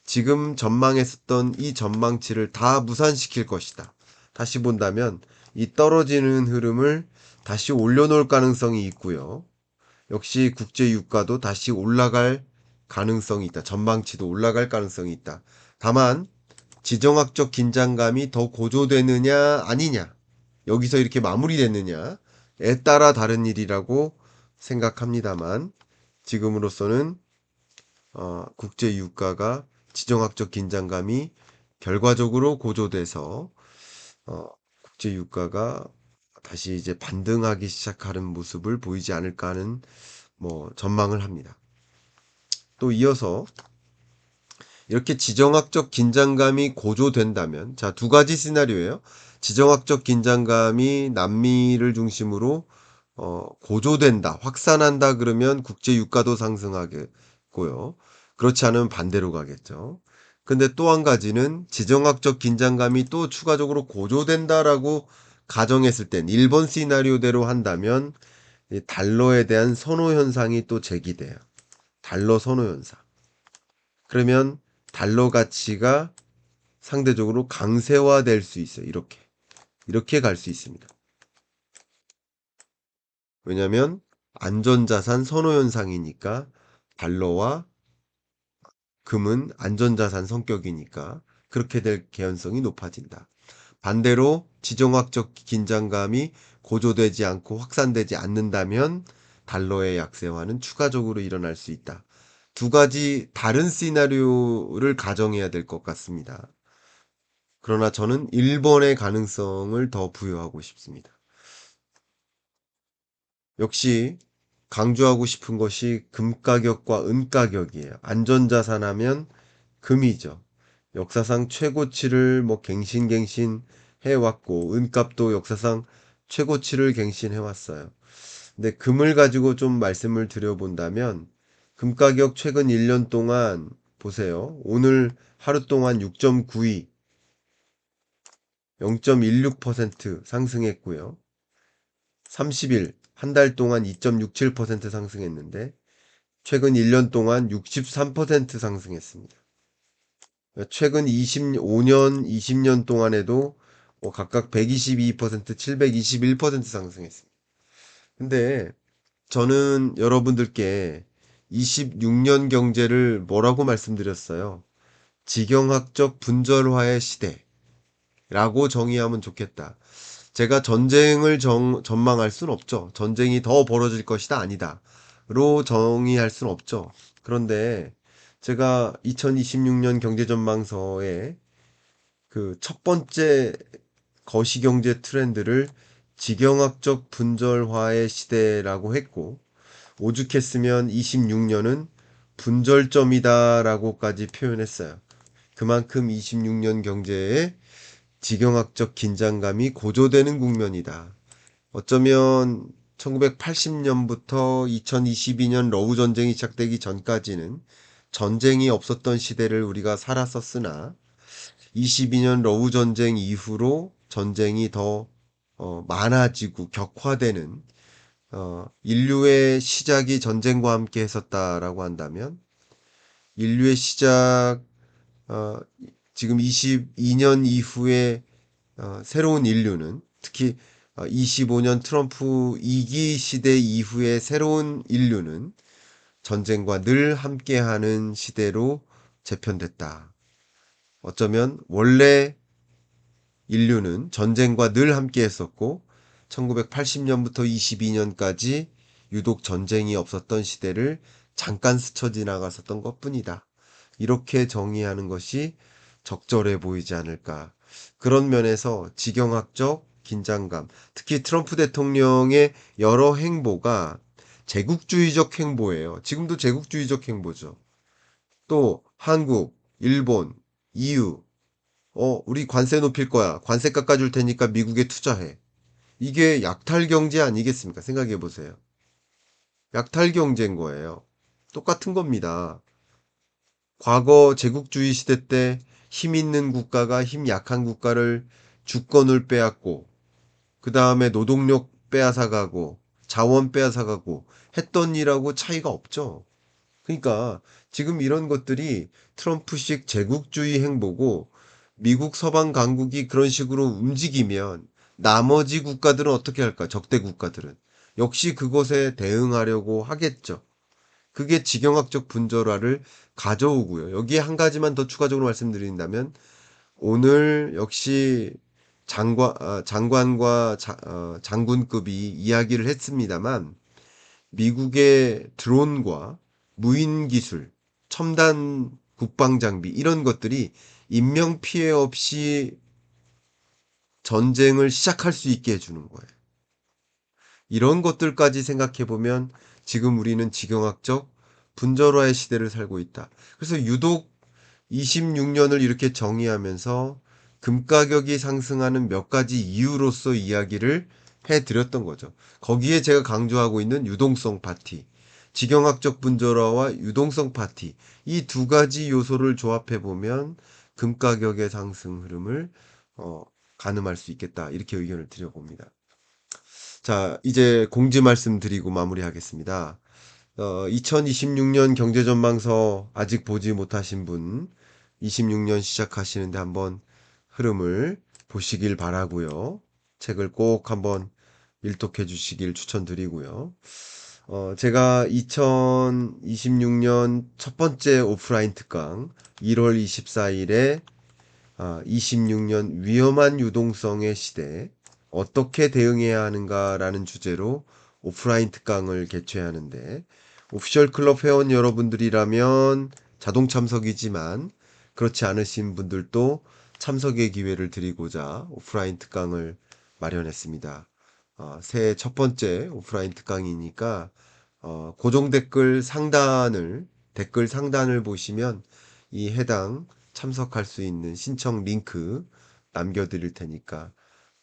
지금 전망했었던 이 전망치를 다 무산시킬 것이다. 다시 본다면 이 떨어지는 흐름을 다시 올려놓을 가능성이 있고요. 역시 국제 유가도 다시 올라갈 가능성이 있다. 전망치도 올라갈 가능성이 있다. 다만 지정학적 긴장감이 더 고조되느냐 아니냐 여기서 이렇게 마무리됐느냐에 따라 다른 일이라고 생각합니다만 지금으로서는 국제 유가가 지정학적 긴장감이 결과적으로 고조돼서 국제 유가가 다시 이제 반등하기 시작하는 모습을 보이지 않을까 하는 전망을 합니다. 또 이어서 이렇게 지정학적 긴장감이 고조된다면, 자, 두 가지 시나리오예요. 지정학적 긴장감이 남미를 중심으로 고조된다, 확산한다 그러면 국제 유가도 상승하겠고요. 그렇지 않으면 반대로 가겠죠. 근데 또 한 가지는 지정학적 긴장감이 또 추가적으로 고조된다라고 가정했을 땐 1번 시나리오대로 한다면 이 달러에 대한 선호 현상이 또 제기돼요. 달러 선호 현상. 그러면 달러 가치가 상대적으로 강세화될 수 있어요. 이렇게 갈 수 있습니다. 왜냐하면 안전자산 선호 현상이니까 달러와 금은 안전자산 성격이니까 그렇게 될 개연성이 높아진다. 반대로 지정학적 긴장감이 고조되지 않고 확산되지 않는다면 달러의 약세화는 추가적으로 일어날 수 있다. 두 가지 다른 시나리오를 가정해야 될 것 같습니다. 그러나 저는 1번의 가능성을 더 부여하고 싶습니다. 역시 강조하고 싶은 것이 금 가격과 은 가격이에요. 안전자산 하면 금이죠. 역사상 최고치를 갱신갱신 해왔고, 은값도 역사상 최고치를 갱신해왔어요. 근데 금을 가지고 좀 말씀을 드려본다면, 금 가격 최근 1년 동안 보세요. 오늘 하루 동안 6.92, 0.16% 상승했고요. 30일, 한 달 동안 2.67% 상승했는데, 최근 1년 동안 63% 상승했습니다. 최근 25년, 20년 동안에도 각각 122%, 721% 상승했습니다. 근데 저는 여러분들께 26년 경제를 뭐라고 말씀드렸어요? 지경학적 분절화의 시대라고 정의하면 좋겠다. 제가 전쟁을 전망할 수는 없죠. 전쟁이 더 벌어질 것이다, 아니다. 로 정의할 수는 없죠. 그런데 제가 2026년 경제전망서에 그 첫 번째 거시경제 트렌드를 지경학적 분절화의 시대라고 했고, 오죽했으면 26년은 분절점이다라고까지 표현했어요. 그만큼 26년 경제에 지경학적 긴장감이 고조되는 국면이다. 어쩌면 1980년부터 2022년 러우 전쟁이 시작되기 전까지는 전쟁이 없었던 시대를 우리가 살았었으나 22년 러우 전쟁 이후로 전쟁이 더 많아지고 격화되는 인류의 시작이 전쟁과 함께 했었다라고 한다면 인류의 시작 어, 지금 22년 이후에 새로운 인류는 특히 25년 트럼프 2기 시대 이후의 새로운 인류는 전쟁과 늘 함께하는 시대로 재편됐다. 어쩌면 원래 인류는 전쟁과 늘 함께 했었고 1980년부터 22년까지 유독 전쟁이 없었던 시대를 잠깐 스쳐 지나갔었던 것뿐이다. 이렇게 정의하는 것이 적절해 보이지 않을까. 그런 면에서 지경학적 긴장감, 특히 트럼프 대통령의 여러 행보가 제국주의적 행보예요. 지금도 제국주의적 행보죠. 또 한국, 일본, EU, 우리 관세 높일 거야. 관세 깎아줄 테니까 미국에 투자해. 이게 약탈 경제 아니겠습니까? 생각해 보세요. 약탈 경제인 거예요. 똑같은 겁니다. 과거 제국주의 시대 때 힘 있는 국가가 힘 약한 국가를 주권을 빼앗고, 그 다음에 노동력 빼앗아가고, 자원 빼앗아가고 했던 일하고 차이가 없죠. 그러니까 지금 이런 것들이 트럼프식 제국주의 행보고 미국 서방 강국이 그런 식으로 움직이면 나머지 국가들은 어떻게 할까? 적대 국가들은 역시 그것에 대응하려고 하겠죠. 그게 지경학적 분절화를 가져오고요. 여기에 한 가지만 더 추가적으로 말씀드린다면 오늘 역시 장관과 장군급이 이야기를 했습니다만 미국의 드론과 무인 기술, 첨단 국방 장비 이런 것들이 인명 피해 없이 전쟁을 시작할 수 있게 해주는 거예요. 이런 것들까지 생각해 보면 지금 우리는 지경학적 분절화의 시대를 살고 있다. 그래서 유독 26년을 이렇게 정의하면서 금 가격이 상승하는 몇 가지 이유로서 이야기를 해드렸던 거죠. 거기에 제가 강조하고 있는 유동성 파티, 지경학적 분절화와 유동성 파티, 이 두 가지 요소를 조합해 보면 금 가격의 상승 흐름을 가늠할 수 있겠다. 이렇게 의견을 드려봅니다. 자, 이제 공지 말씀드리고 마무리하겠습니다. 2026년 경제전망서 아직 보지 못하신 분, 26년 시작하시는데 한번 흐름을 보시길 바라고요. 책을 꼭 한번 일독해 주시길 추천드리고요. 제가 2026년 첫 번째 오프라인 특강 1월 24일에 26년 위험한 유동성의 시대 어떻게 대응해야 하는가라는 주제로 오프라인 특강을 개최하는데 오피셜 클럽 회원 여러분들이라면 자동 참석이지만 그렇지 않으신 분들도 참석의 기회를 드리고자 오프라인 특강을 마련했습니다. 새해 첫 번째 오프라인 특강이니까 고정 댓글 상단을 보시면 이 해당 참석할 수 있는 신청 링크 남겨드릴 테니까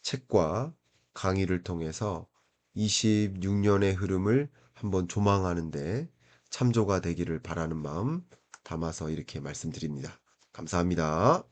책과 강의를 통해서 26년의 흐름을 한번 조망하는데 참조가 되기를 바라는 마음 담아서 이렇게 말씀드립니다. 감사합니다.